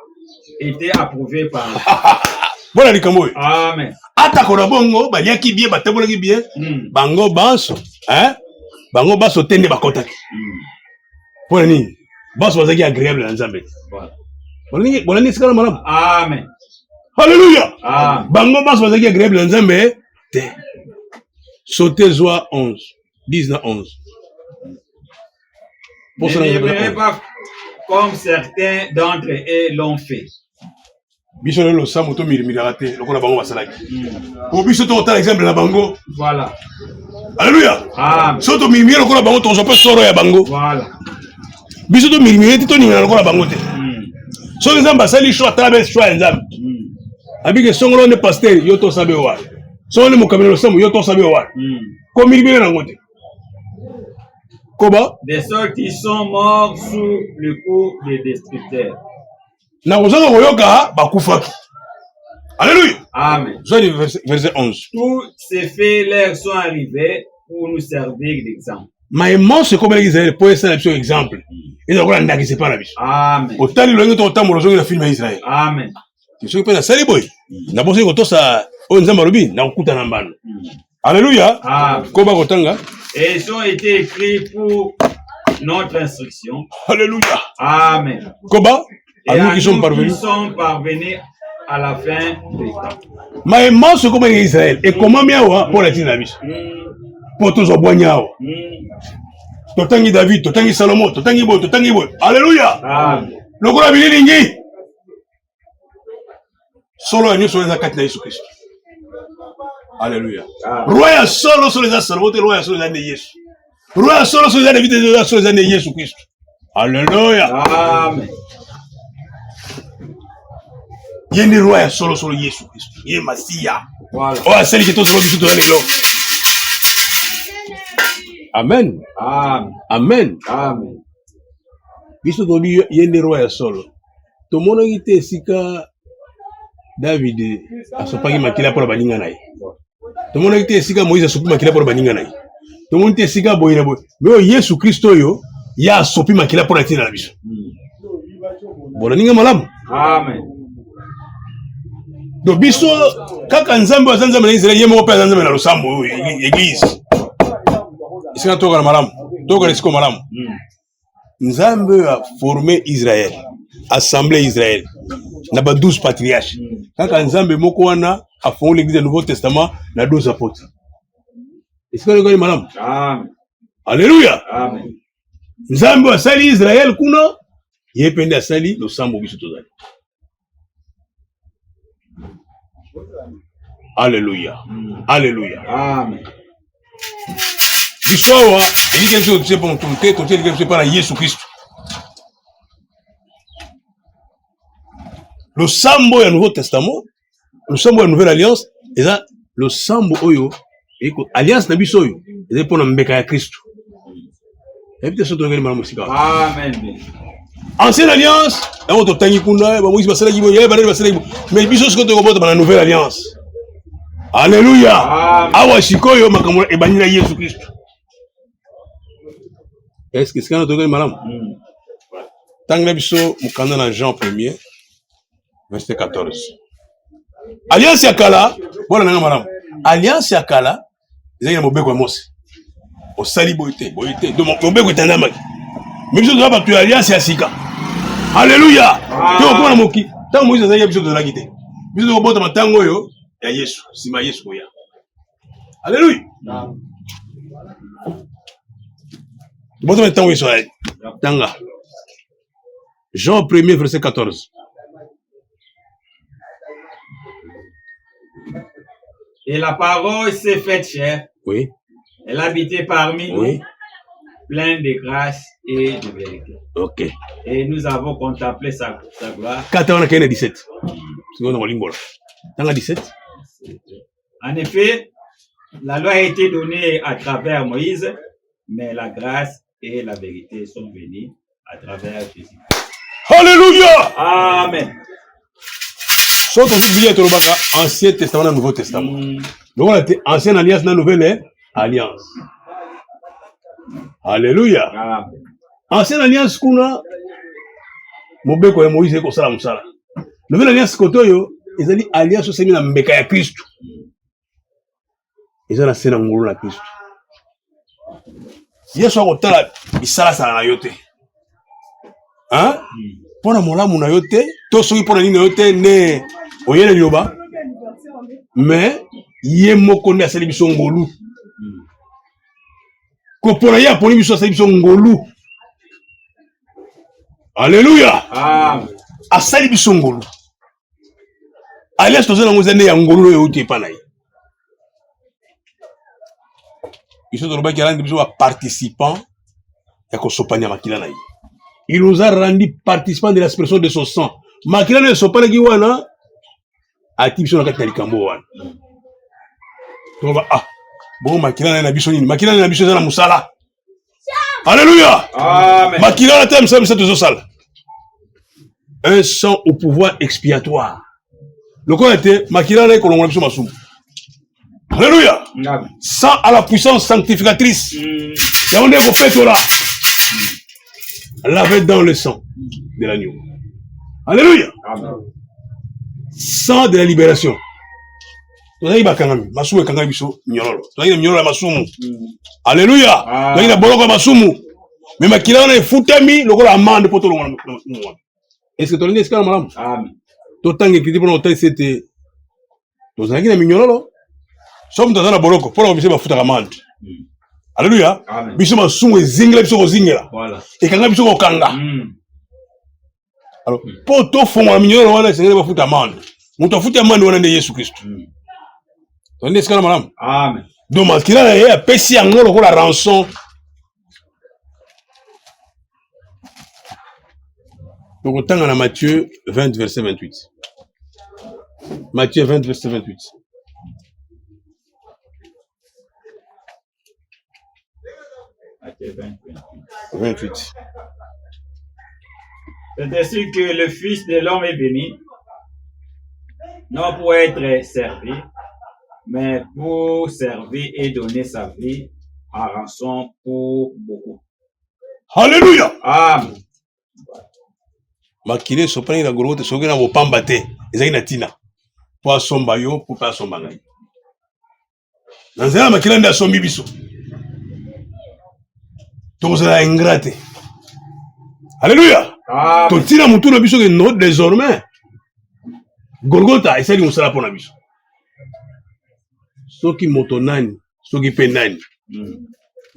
été approuvés par Voilà likambo. Amen. Ata kona bongo baliaki bien batambolaki bien. Bango baso, bango baso tende bakotaki. Pour nini? Baso bazaki agréable na Nzambe. Voilà. Bolani sikala malamu. Amen. Alléluia. Amen. Bango baso bazaki agréable na Nzambe te. Sauter joie 11. 10 na 11. Ne pas comme certains d'entre eux l'ont fait. Biso le samo to mirimiraté lokola bango basalaki. Pour biso to otala exemple na bango. Voilà. Alléluia. Amen. Soto mirimira lokola bango to zo pe soro ya bango. Voilà. Biso to mirimira to ninga lokola bango te. So Nzambe asali choix travers choix Nzambe. Abike songolo ne pasteur yo to sabe wa. So ne mokamelo samo yo to sabe wa. Ko mirimira na ngote. Koba? Des sortes qui sont morts sous le coup des destructeurs. Na ozanga koyoka bakufaki. Alléluia. Amen. Verset 11. Tous ces faits leur sont arrivés pour nous servir d'exemple. Maïman se comme Israël pour essayer un exemple. Et donc on a qui c'est pas la biche. Amen. Autant le long autant mon la film Israël. Amen. Tu sais que na sali boy. Na bosse ko to sa o nzamba lobi na kuta na mbano. Alléluia. Amen. Koba kotanga. Et ils ont été écrits pour notre instruction. Alléluia. Amen. Koba et à nous qui sommes parvenus à la fin du temps. Maïman se comme Israël et comment bien pour la tine la biche. Pour tous au boignao. Totangi David, totangi Salomon, totangi Bo, totangi Bo. Alléluia. Amen. Lokola bilingi. Solo a nyuso za kati na Yesu Kristo. Alléluia. Roi solo sur les Salomon, roi sur les Yesu. Roi solo sur les David, roi sur les Yesu Kristo. Alléluia. Amen. ye nde roi ya solo solo Yesu Kristo ye Masiya Voilà. oyo asali ke tozala biso toza lelo. Amen. Amen. Amen. Amen. Biso tobi ye nde roi ya solo tomonaki te esika David asopaki makila mpona baninga na ye, tomonaki te esika Moïse asopi makila mpona baninga na ye, tomoni te esika boye na boye, me oyo Yesu Kristo oyo ye asopi makila mpona ntina na biso. Bona ninga malamu. Amen. Donc biso kaka nzambe aza nzambe na Israel ye moko mpe aza nzambe na losambo oyo église esika toka na malamu toka na esika malamu. Nzambe a formé Israël, assemblé Israël na ba 12 patriarches. Kaka nzambe moko wana a fondé l'église du Nouveau Testament na 12 apôtres. Esika ngoni malamu. Amen. Alléluia. Amen. Nzambe asali Israël kuna ye pende asali losambo biso tozali. Alléluia. Alléluia. Amen. Bisowa, il y a quelque chose pour nous compter, quand il y a quelque chose par Jésus Christ. Le sambo du Nouveau Testament, le sambo de la Nouvelle Alliance, et ça, le sambo oyo, et alliance na bisoyo, et c'est pour nous mbeka ya Christ. Et puis ça, tu as dit Amen. Ancienne Alliance, là on t'entend kunda, ba Moïse basala kibo, ya ba basala kibo, mais biso ce que tu comprends dans la Nouvelle Alliance. Alléluia. Awa shikoyo makamura ebanira Jésus Christ. Est-ce que c'est quand on a madame? Tant que nous sommes dans Jean 1er, verset 14. Alliance Yakala, voilà madame. Alliance Yakala, ils ont un mobile comme Mose. Au sali boité, donc mon mobile est un homme. Mais je dois pas tuer Alliance Yassika. Alléluia. Tu vois comment moki? Tant Moïse a besoin de la guider. Biso de robot dans tango yo, ya Yesu, si ma Yesu ya. Alléluia. Bon, maintenant, Israël. Tanga. Jean 1er, verset 14. Et la parole s'est faite chair. Oui. Elle habitait parmi Oui. nous, pleine de grâce et de vérité. Ok. Et nous avons contemplé sa gloire. 17. Tanga 17. En effet, la loi a été donnée à travers Moïse, mais la grâce et la vérité sont venues à travers Jésus. Alléluia. Amen. Soit on dit bien Ancien Testament et Nouveau Testament. Donc on a Ancienne Alliance et Nouvelle Alliance. Alléluia. Amen. Ancienne Alliance kuna mobeko ya Moïse ko sala musala. Nouvelle Alliance kotoyo ezali alliance osemi na mbeka ya Kristo. Ezala sena ngulu na Kristo. Yesu akotala isala sala na yote. Hein? Pona molamu na yote, to soki pona nini na yote ne oyele lioba. Mais ye moko nde asali biso ngolu. Ko pona ye aponi biso asali biso ngolu. Alléluia. Amen. Asali biso ngolu. Alias tozana ngozane ya ngolu yo uti pa na ye. Biso toloba ki alandi biso ba participant ya ko sopanya makila na ye. Il nous a rendu participants de l'expression de son sang. Makila ne sopana ki wana ati biso na kati na likambo wana. Toba bon makila na biso nini? Makila na biso za na musala. Alléluia. Amen. Makila na tam sam seto sala. Un sang au pouvoir expiatoire. Le corps était makila na kolongola biso masumu. Alléluia. Amen. Sang à la puissance sanctificatrice. Et on est au fait là. Lavé dans le sang de l'agneau. Alléluia. Amen. Sang de la libération. Tozayi bakangami, masumu ekangami biso nyololo. Tozayi nyololo ya masumu. Alléluia. Tozayi na boloko ya masumu. Mais makila wana efutami lokola amande po tolongola masumu wana. Est-ce que tolingi esika na malamu? Amen. Totangi ekiti mpona otali sete tozalaki na minyololo. Soki toza na boloko mpona biso bafutaka amande. Alléluia. Amen. Biso masumu ezingela biso kozingela. Voilà. Ekanga biso kokanga. Alors, pour tout fonds, mignolo wana esengeli bafuta amande. Mutu afuta amande wana nde Yesu Kristo. Tondé esika na malamu. Amen. Donc makila na ye apesi yango lokola rançon. Donc otanga na Matthieu 20 verset 28. Matthieu 20, verset 28. Matthieu 20, 28. C'est ainsi que le Fils de l'homme est venu, non pour être servi, mais pour servir et donner sa vie en rançon pour beaucoup. Alléluia. Amen. Makile sopani na Golgotha soki na bopamba te ezaki na tina po asomba yo po pe asomba ngai na nzela makila nde asombi biso tokozala ingrate. Alléluia. Totina mutu na biso ke no désormais Golgotha esali mosala mpo na biso soki moto nani soki mpe nani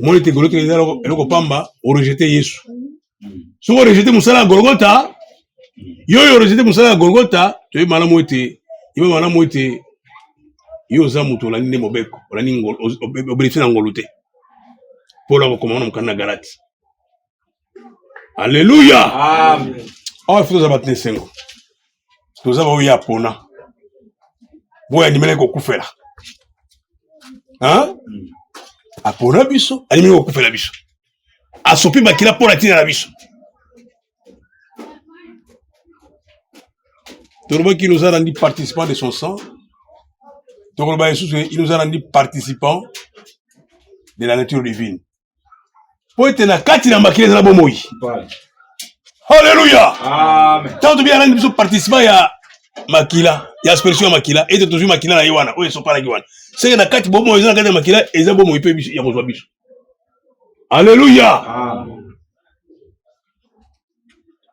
omoni te Golgotha eza eloko pamba orejete Yesu soki orejete mosala ya Golgotha yo rejete mosala ya Golgotha toyebi malamu ete yo oza moto olandi nde mobeko olandi obénéficie na ngolu te mpo na kokoma na mokanda na Galate. Alléluia. Awa ifi toza bato na esengo toza baoyo ya pona boyo andimeli kokufela apona biso andimeli kokufela biso asopi makila mpo na ntina na biso. Il nous a rendu participants de son sang. Il nous a rendu participants de la nature divine. Pour être na kati na makila na bomoi. Alléluia. Amen. Tant bien rendu participants ya makila, ya aspersion makila et toujours makila na Yohana. Oui, sont pas na Yohana. C'est na kati bomoi na kati makila eza bomoi pe biso ya kozwa biso. Alléluia. Amen.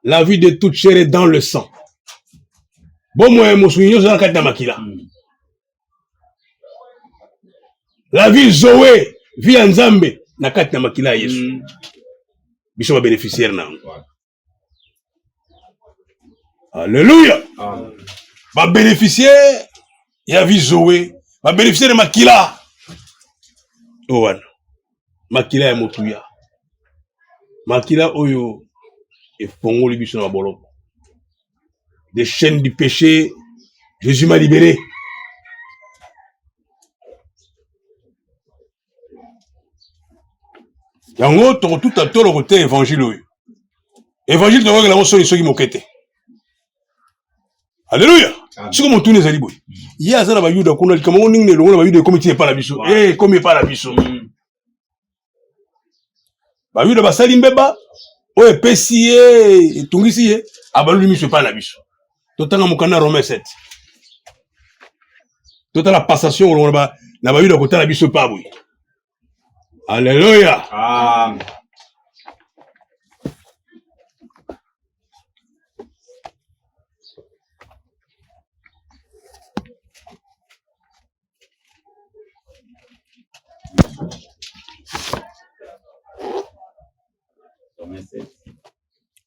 La vie de toute chair est dans le sang. La vie Zoé, vie Nzambe, na kati na makila Yesu. Biso ba bénéficiaire na. Alléluia. Ba bénéficiaire ya vie Zoé, ba bénéficiaire de makila. Owana. Makila ya motuya. Makila oyo efongoli biso na boloko. Des chaînes du péché, Jésus m'a libéré. Yango to tout à tout le côté évangile. Évangile de la motion qui mokete. Alléluia. Si comme tout les aliboy. Il y a ça la bayuda kuna kama on ningne longo la bayuda comme tu pas la biso. Eh comme pas la biso. Bayuda basali mbeba. Oye pesiye tungisiye abalu miso pas la biso. Totanga mukana Romains 7. Totala passation on va na ba yuda kotala biso pa boy. Alléluia. Amen.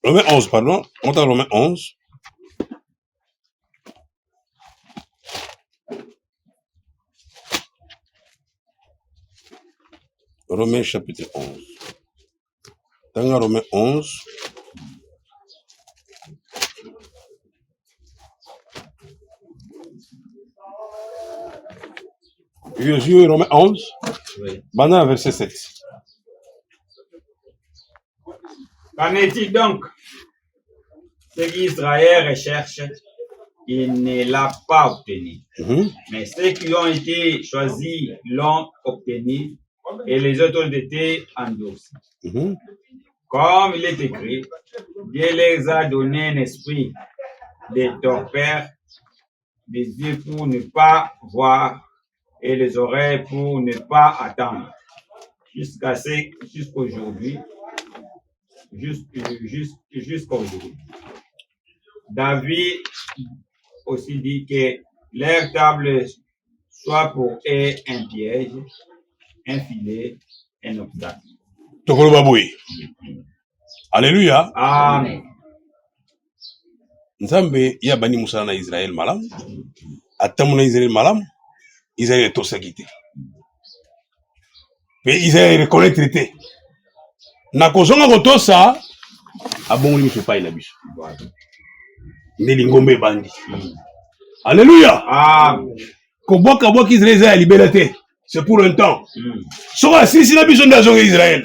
Romains 11, pardon. On entend Romains 11. Romains chapitre 11. Dans Romains 11. Jésus, Romains 11. Oui. Maintenant, verset 7. Qu'en est-il donc? Ce qu'Israël recherche, il ne l'a pas obtenu. Mais ceux qui ont été choisis l'ont obtenu et les autres ont été endurcis. Comme il est écrit, Dieu les a donné un esprit de torpeur, des yeux pour ne pas voir et les oreilles pour ne pas attendre. Jusqu'aujourd'hui. David aussi dit que leur table soit pour eux un piège, un filet, un obstacle. Alléluia. Amen. Nzambe ya bani musala na Israël malam. Atamu na Israël malam. Israël est tosakité. Mais Israël reconnaître été. Na kozonga kotosa abongoli miso pai na biso. Ndeli ngombe bandi. Alléluia. Amen. Koboka boka Israël a liberté. C'est pour un temps. Soit si la besoin d'agir Israël.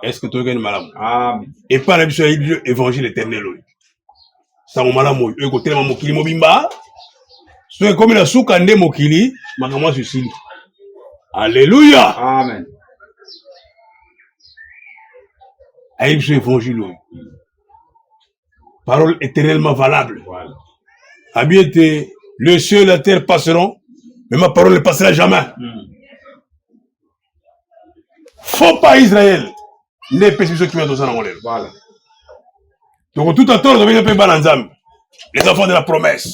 Est-ce que tu as une malade? Amen. Et par l'évangile éternel. Ça m'a malade. Et côté ma mokili mobimba. Soit comme la soukande mokili, ma maman se Alléluia. Amen. Aïe, ce évangile. Parole éternellement valable. Voilà. Habité, le ciel et la terre passeront, mais ma parole ne passera jamais. Faut pas Israël. Ne pèse ceux qui mettent dans ça dans l'air. Voilà. Donc tout à tort, un peu balanzam. Les enfants de la promesse.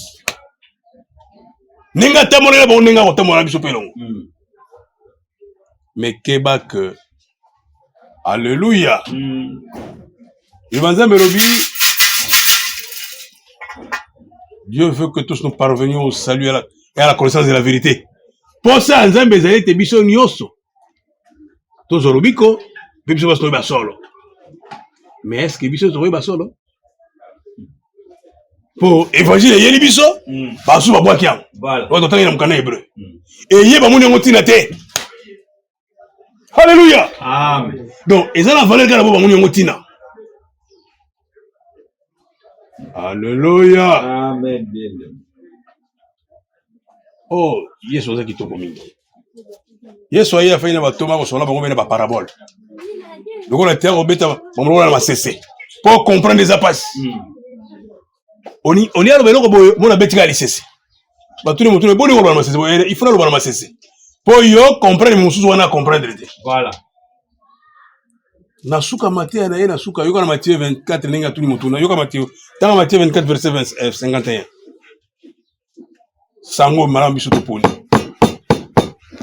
Ninga tamorela bon ninga otamora biso pelongo. Mais keba que Alléluia. Le banzam melobi. Dieu veut que tous nous parvenions au salut et à la connaissance de la vérité. Pour ça, Nzambe ezali te biso nyoso. Tous orobiko, biso baso ba solo. Mais est-ce que biso to ba solo? Pour évangile yeli biso, baso ba bwa kiam. Voilà. On entend dans le hébreu. Et yeba moni ngotina te. Alléluia. Amen. Donc, ezala la valeur kana bo moni ngotina. Alléluia. Amen. Oh, Yesu oza kitoko mingi. Yesu aye afanya batoma ko sona bango bena ba parabole. Loko na terre obeta bomolo na masese. Pour comprendre les apas. On y a le beloko boyo mona betika lisese. Batuni mutune boni ko na masese boyo il faut na masese. Pour yo comprendre mususu wana comprendre te. Voilà. Na suka Matthieu na ye na suka yoka na Matthieu 24 ninga tuni mutuna yoka Matthieu tanga Matthieu 24 verset 51. Sango malam biso to poni.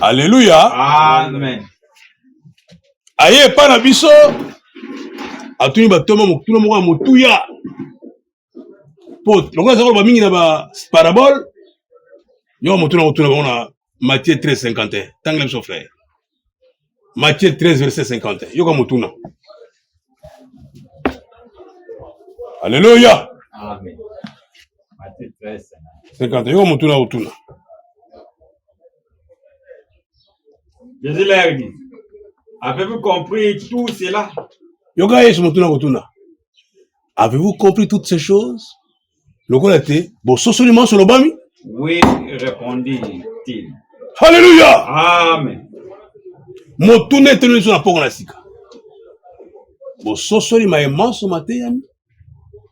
Alléluia. Amen. Aye pa na biso atuni batoma mutuna moko mutuya. Po longa zako ba mingi na ba parabole yo mutuna na Matthieu 13:51. Tangle biso frère. Matthieu 13 verset 51. Yoka mutuna. Alléluia. Amen. Matthieu 13. 50. Yoka mutuna utuna. Jésus leur dit, avez-vous compris tout cela? Yoka Yesu mutuna utuna. Avez-vous compris toutes ces choses? Lokola te, bo seulement sur le bami? Oui, répondit-il. Alléluia. Amen. Motuna tenu sur la porte na sika. Bo sosoli ma emanso mateyami.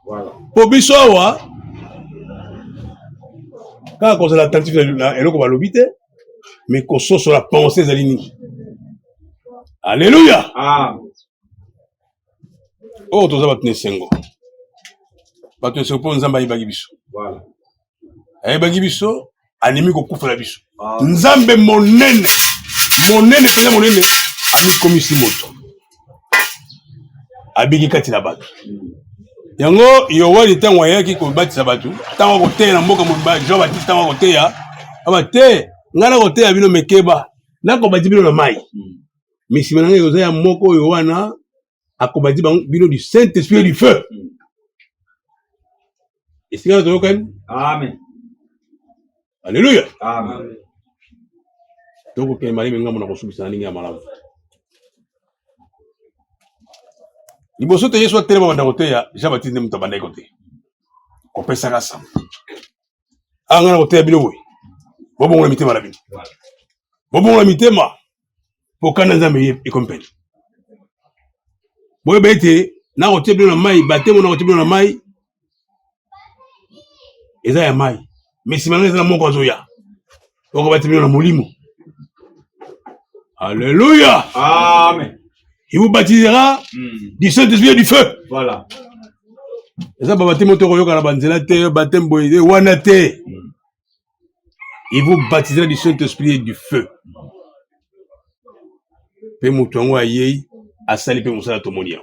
Voilà. Po biso awa kaka kozala attentif na eloko balobi te mais kososola pensée ezali nini. Alléluia. Amen. Oh toza bato na esengo bato esengo mpo nzambe ayebaki biso. Voilà. Ayebaki biso animi kokufela biso. Nzambe monene mpenza monene amikomisi moto abiki kati na bato. Yango yowali ntango ayaki kobatisa bato ntango akoteya na mboka mobimba Jean Baptiste ntango akoteya aba te ngai nakoteya bino mekeba nakobati bino na mai mais nsima na ngai koza ya moko oyo wana akobati bino du Saint-Esprit du feu. Esika na toyokani? Amen. Alléluia. Amen. tokokende malemi ngambo na kosukisa na ndenge ya malamu. Liboso te Yesu atelema banda koteya Jean Baptiste nde moto abandaki koteya kopesaka sango anga na koteya bino boye bobongola mitema na bino bobongola mitema mpo kanda Nzambe ekomi pene boyeba ete na koteya bino na mai batemo na koteya bino na mai eza ya mai mais nsima eza na moko azoya okobati bino na molimo. Alléluia. Amen. Il vous baptisera du Saint-Esprit et du feu. Voilà. Il vous baptisera du Saint-Esprit et du feu. Pe mutuango ayei asali pe musala tomonia.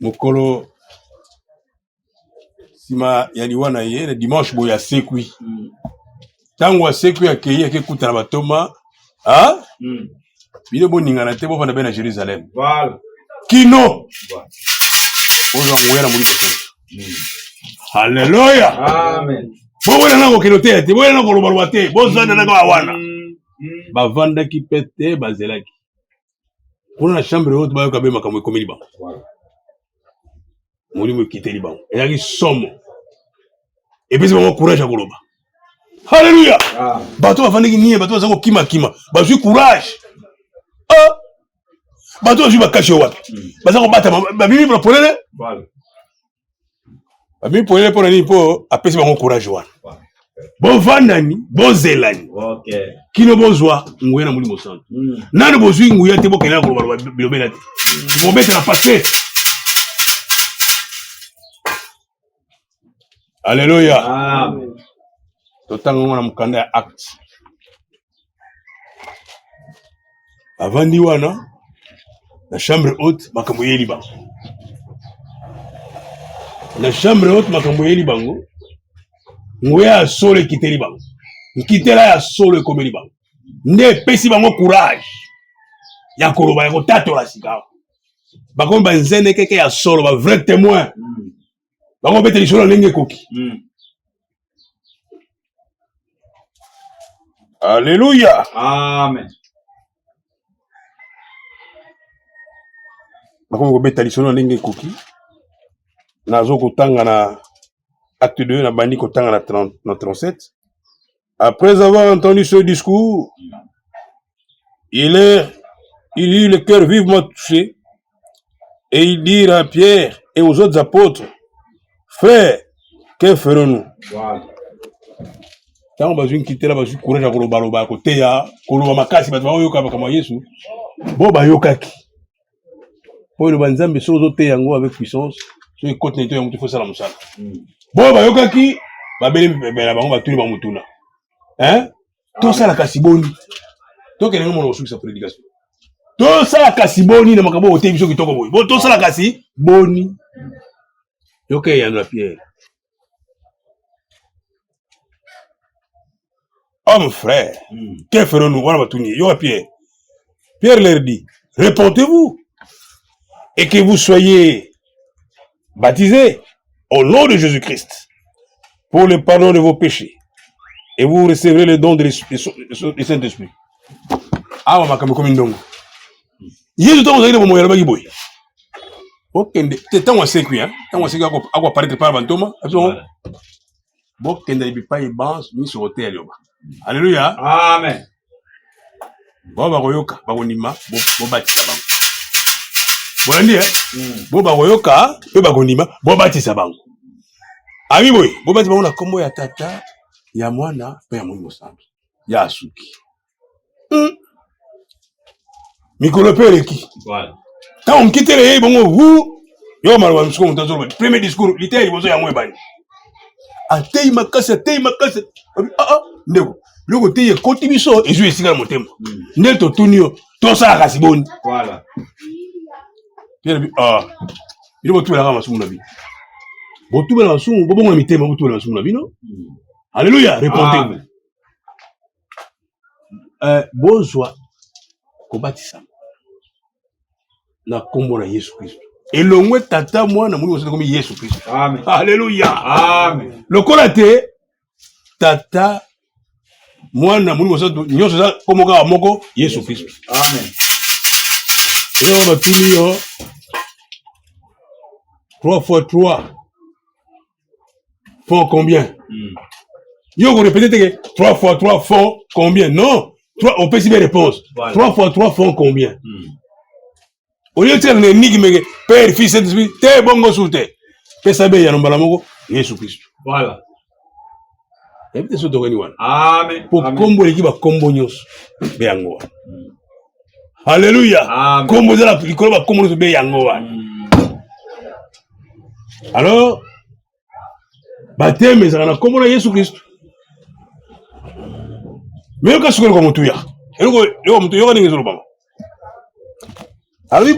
Mokolo sima yaliwana ye le dimanche boya sekui. Tango sekui akei akekuta na batoma, ah? Bino boningana te bofanda bena Jérusalem. Voilà. Kino. Ozo ngoya na muri boto. Alléluia. Amen. Bobona na kokelote te, bobona na kolobalwa te, bozanda na kwa wana. Bavandaki pete bazelaki. Kuna na chambre haute bayoka be makambo ekomeli bango. Molimo ekiteli bango. Ezalaki somo. Epesi bango courage ya koloba. Alléluia. Bato bavandaki nie, bato bazango kima. Bazwi courage. Bato bazwi bakashi wapi. Bazango bata babimi pour polele. Voilà. Babimi polele pour nani po apesi bango courage wana. Bovandani, bozelani. Okay. Kino bozwa nguya na mulimo santo. Nani bozwi nguya te bokela koloba bilobela te. Bobeta na passer. Alléluia. Amen. Totanga ngona mukanda ya acte. Avandi wana na chambre haute makambo yeli bango. Na chambre haute makambo yeli bango. Nguya ya solo ekiteli bango. Nkitela ya solo ekomeli bango. Nde pesi bango courage. Ya koloba ya kotatola sika. Bakomi banzene keke ya solo ba vrai témoin. Bango beteli solo ndenge koki. Alléluia. Amen. Bakomi kobeteli solo ndenge koki. Nazo kotanga na acte 2 na bandi kotanga na 37. Après avoir entendu ce discours, il eut le cœur vivement touché et il dit à Pierre et aux autres apôtres, frères, que ferons-nous? Voilà. Tant bazwi nkitela bazwi courage koloba koteya koloba makasi bato bayoka bakama Yesu bo bayokaki po le banzambe sozo te yango avec puissance so ekote nito yango faut sala musala bo bayokaki babeli bela bango batuli ba mutuna to sala kasiboni to kele ngomo osuki sa prédication to sala kasiboni na makabo ote biso kitoko boy bo to sala kasi boni yoke ya na Pierre. Homme frère, que ferons-nous? Voilà, Pierre. Pierre leur dit, répondez-vous et que vous soyez baptisés au nom de Jésus-Christ pour le pardon de vos péchés et vous recevrez le don du Saint-Esprit. Ah, on m'a comme une dongue. Jésus t'a dit que vous m'avez dit boy. Ok, t'es tant assez cuit, hein? Tant assez cuit à quoi paraître par Bantoma. Bon, qu'il n'y ait pas de banque, ni sur l'hôtel. Alléluia. Amen. Bon, baroyoka, baronima, bon bâti sa banque. Bon, on dit, bon, baroyoka, baronima, bon bâti sa banque. Ami, boy, bon bâti, on a comme ya tata, ya mwana, pe ya mwana mosambi, ya asuki. Mikolo pere ki. Voilà. Quand on quitte les bon, vous, yo, malwa, msiko, mtazo, premier discours, l'ité, il vous a ya mwana bani. Atei makasa. Ndeko. Loko teye koti biso ezu esika motema. Ndel to tunio to sala kasiboni. Voilà. Pierre bi il bo tuela kama sumu na bi. Bo tuela na sumu bo bongo na mitema bo tuela na sumu na bi no? Alléluia, répondez-vous. Bozwa ko batisa. Na kombo na Yesu Kristo. Elongwe tata mwana muri osete komi Yesu Kristo. Amen. Alléluia. Amen. Lokola te tata mwana muri osete nyoso za komoka moko Yesu Kristo. Amen. Yo batuli yo 3 fois 3 font combien? Yo vous répétez que 3 fois 3 font combien? Non, 3 on peut si bien réponse. Voilà. 3 fois 3 font combien? Au lieu de faire une énigme, Père, Fils, Saint-Esprit, t'es bon gosse, t'es. Qu'est-ce que ça veut dire? Jésus Christ. Voilà. Et puis, c'est ce Amen. Pour combo l'équipe, combo nyos. Béango. Alléluia. Combo de la l'école, combo de Béango. Alors, baptême, ça n'a combo de Jésus Christ. Mais quand tu es comme tu es, et comme tu es, tu es alors, il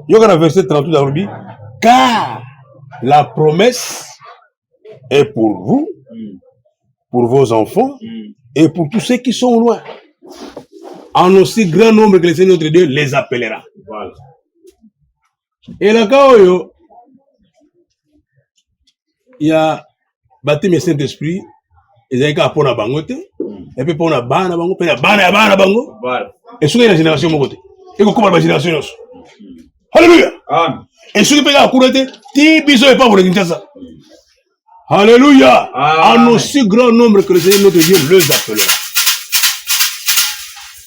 y a un verset 38 dans le Bible, car la promesse est pour vous, pour vos enfants et pour tous ceux qui sont loin. En aussi grand nombre que le Seigneur notre Dieu les appellera. Voilà. Et là, quand il y a baptême Saint-Esprit, ils ont pour la bangote, et puis pour la bana bango, puis la bana bango. Et sur la génération mon côté. Et comment la génération aussi. Alléluia. Amen. Et ceux qui payent la couronne, ti biso et pas pour les ça. Alléluia. En aussi grand nombre que le Seigneur notre Dieu les appellera.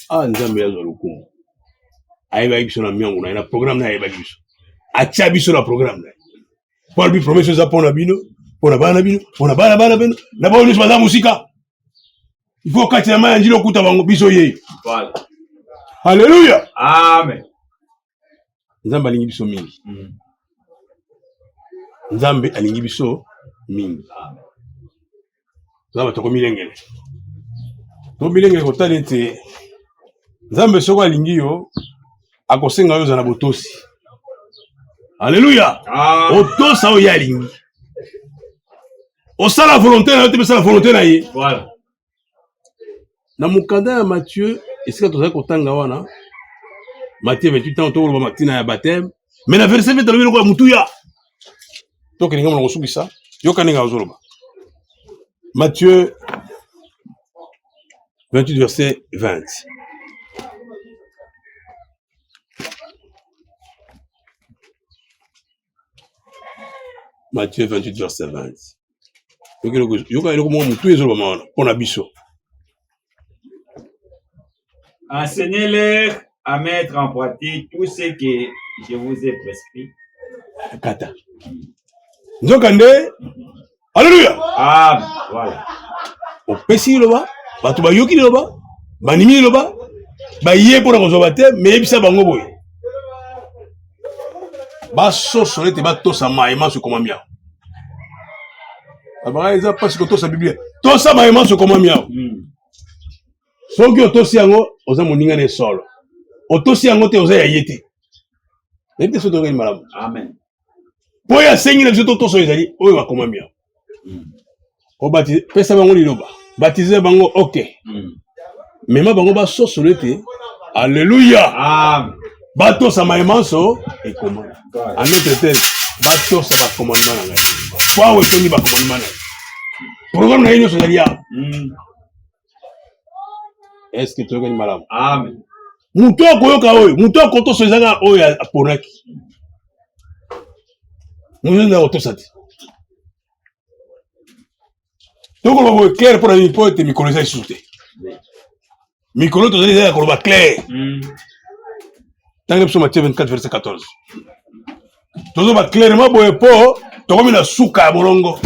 Ah, nous avons besoin de l'eau. Aïe, biso na miango na programme na aïe biso. Atia biso na programme na. Pour lui promettre ça pour la bino, pour la bana bino, pour la bana bino. Na ba nous madame musika. Il faut que tu aies dit le coup de biso yé. Voilà. Alléluia. Amen. Nzambe alingi biso mingi. Nzambe alingi biso mingi. Nzambe toko milengele. To milengele ko talente. Nzambe soko alingi yo akosenga yo za na botosi. Alléluia. Otosa o ya alingi. Osala la volonté na yo te pesa la volonté na ye. Voilà. Na mukanda ya Matthieu, esika tozali kotanga wana. Matthieu 28 ans, toko loba matina ya baptême. Mais na verset 20 talobi lokola mutuya. Toke ninga molongo sukisa. Yoka ninga ozoloba. Matthieu 28 verset 20. Matthieu 28 verset 20. Yoka eloko mo mutuya ezoloba mawana pona biso. Enseignez-leur à mettre en pratique tout ce que je vous ai prescrit. Kata. Nzokande. Alléluia. Ah, voilà. Opesi loba, batu bayoki loba, banimi loba, baye pona kozwa te, mais ebisa bango boye. Ba soso te ba tosa maïma se comment miao. Abara eza parce que tosa Biblia. Tosa maïma se comment miao. Soki otosi yango oza moninga ne solo. Otosi yango te oza ya yete. Nete so tokeni malamu. Amen. Po ya sengi na biso toso ezali oyo bakoma miao. O baptiser pesa bango liloba. Baptiser bango OK. Mema bango ba sosolo te. Alléluia. Amen. Bato sa maimanso et comment. En notre terme, bato sa ba commandement na ngai. Kwa we toni ba commandement na. Programme na yino so zalia. Est-ce que tu as une malade? Amen. Muto koyoka oyo, muto koto so ezanga oyo aponaki. Nous na otosati. Donc on va clair pour la poète micro ça souté. Micro to zali ko ba clair. Tangi Matthieu 24 verset 14. Tozo ba clairement boye po to komi na suka molongo.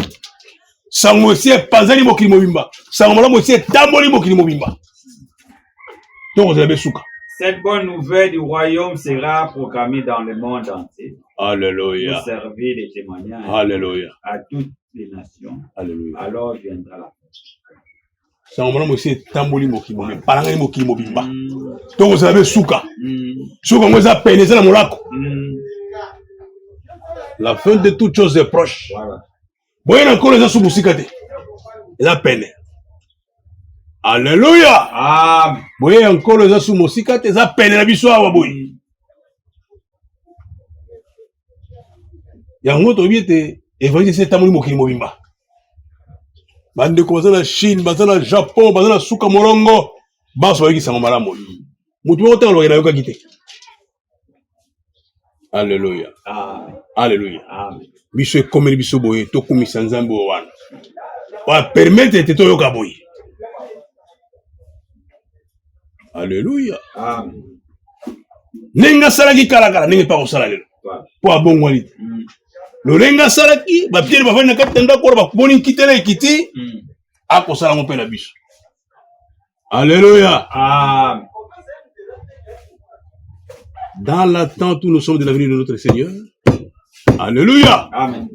Sango sie panzali mokili mobimba. Sango molongo sie tamboli mokili mobimba. Cette bonne nouvelle du royaume sera proclamée dans le monde entier. Alléluia. Pour servir les témoignages. Alléluia. À toutes les nations. Alléluia. Alors viendra la fin. Ça on aussi tamboli mokimo, mais parangani mokimo bimba. Donc vous avez souka. Souka vous a peine ça dans molako. La fin de toute chose est proche. Voilà. Boyena encore les sous musikate. La peine. Alléluia. Amen. Boye encore les sous musikate, ça peine la biso awa boy. Yango to biete évangile c'est tamboli mokimo bimba. Bande commencer na Chine, baza na Japon, baza na suka molongo, baso ba kisango malamu. Mutu wote aloyena yoka kite. Alléluia. Amen. Alléluia. Amen. Biso komeli biso boye to kumisa nzambe wana. Wa permettre te to yoka boye. Alléluia. Amen. Nenga salaki kala nenge pa kosala lelo. Po abongwali. Lorenga salaki ba pied ba vana katenda ko ba boni kitele kiti. A kosala mo pe na biso. Alléluia. Amen. Dans l'attente où nous sommes de l'avenir de notre Seigneur. Alléluia. Amen.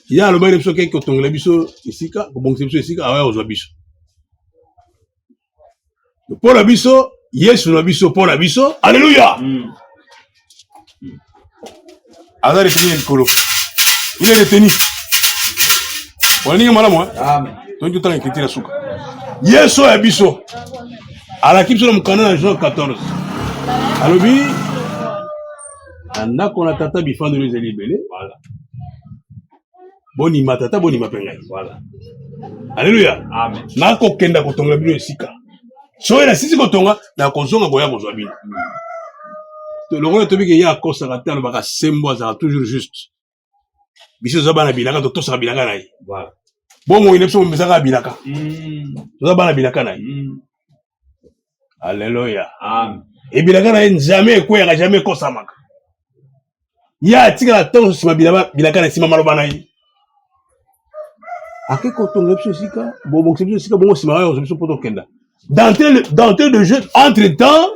Il y a le bain de biso qui est la biso ici, ko bon biso ici, ah ouais, on biso. Pour la biso, Yesu na biso pour la biso. Alléluia. Azar est tenu le colo. Il est retenu. On dit que moi. Amen. Donc tout le temps écrit la souka. Yesu a biso. À la kipso na mkana Jean 14. Alobi anda kona tata bifando les libérés. Voilà. boni matata boni mapengai. Voilà. Alléluia. Amen. Na ko kenda ko tonga bino esika. So ela sisi ko tonga na ko zonga boya ko zwa bino. To lokolo to bike ya ko saka tano baka sembo za toujours juste. Biso za bana bilaka to saka bilaka na yi. Voilà. Bongo ine biso mbisaka bilaka. Za bana bilaka na yi. Alléluia. Amen. Et bilaka na yi jamais ko ya jamais ko samaka. Ya tika la tonga sima bilaka na sima maloba na yi. Ake ko tonga biso sika, bongo biso sika bongo sima yo biso poto kenda. D'entrée de jeu entre-temps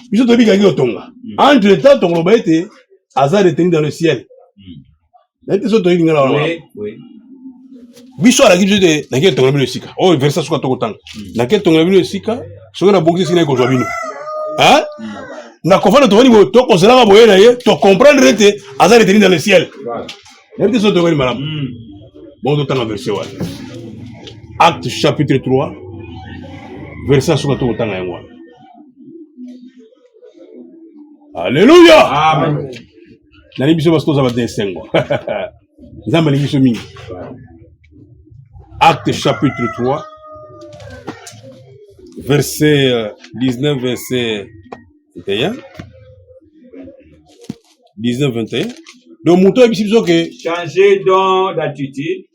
biso to bika ki otonga. Entre-temps tongo ba ete azar est dans le ciel. La ete so to yi ngala wala. Oui. Biso ala biso de na ke tonga bino sika. Oh verset suka to kotanga. Na ke tonga bino sika, so na bongisi sina ko zwa bino. Hein? Na kofana to ni to ko zela boye na ye, to comprendre ete azar est dans le ciel. Voilà. La ete so to ni malam. Bon, d'autant la verset. Acte chapitre 3, verset sur le temps. Alléluia! Amen. Nani biso basto za badin sengo. Nzamba ni biso mingi. Acte chapitre 3, verset 19, verset 21. 19-21. Donc, mouton biso que Changez donc d'attitude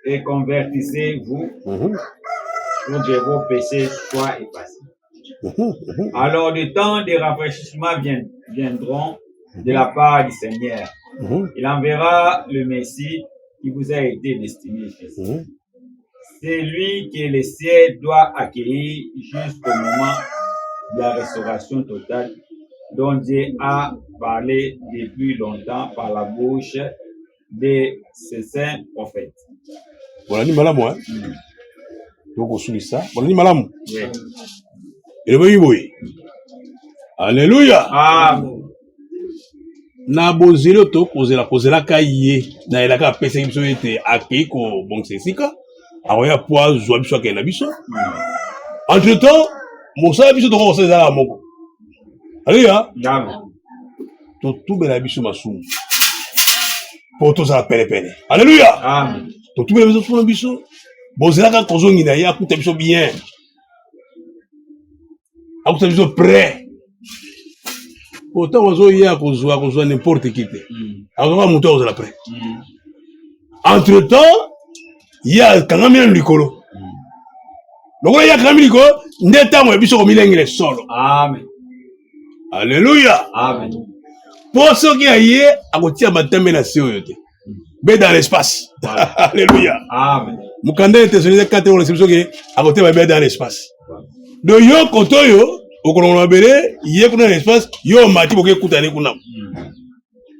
et convertissez-vous pour que vos péchés soient effacés. Alors, le temps de rafraîchissement viendront de la part du Seigneur. Il enverra le Messie qui vous a été destiné. C'est lui que le ciel doit accueillir jusqu'au moment de la restauration totale dont Dieu a parlé depuis longtemps par la bouche de ses saints prophètes. Voilà ni malamu hein. Donc on suit ça. Voilà ni malamu. Oui. Et le boy. Alléluia. Amen. Na bozelo to kozela kaye na elaka pesa biso ete akei ko bon sesika. Awoya poa zwa biso ke na biso. Entre-temps, mosala biso to ko sezala moko. Alléluia. Amen. To tubela biso masumu. Poto za pele. Alléluia. Amen. To tubela biso suna biso. Bozela ka kozongi na ya kuta biso bien. Akuta biso prêt. Autant ozo ya kozwa n'importe qui te. Azo muto ozo la prêt. Entre-temps, ya kangami na likolo. Lokolo ya kangami likolo, ndeta mo biso ko milengele solo. Amen. Alléluia. Amen. Pour ceux qui aillent, à côté de ma na séoyote. Mais dans l'espace. Alléluia. Amen. Mukanda Thessaloniciens 4 on sait que à côté va dans l'espace. Donc yo kotoyo, okolona bele, yé kuna l'espace, yo mati boke kutane kuna.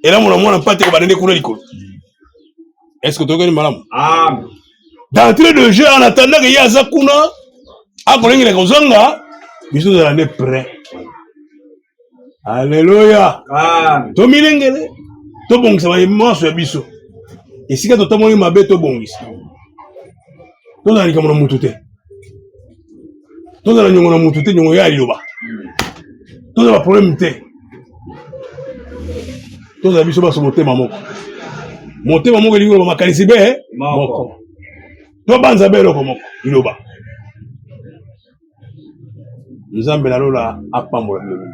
Et là mon amour n'a pas te banane kuna likolo. Est-ce que tu connais madame? Amen. D'entrée de jeu en attendant que yaza kuna, a kolengi la kozanga, biso za l'année prêt. Alléluia. Amen. To milengele to bongisa ba maso ya biso esika to tamoni mabe to bongisa to na likamona mutu te to na nyongo na mutu te nyongo ya liloba to na problème te to na biso baso motema moko liloba makanisi be moko to banza be loko moko liloba Nzambe na lola apambola biloba.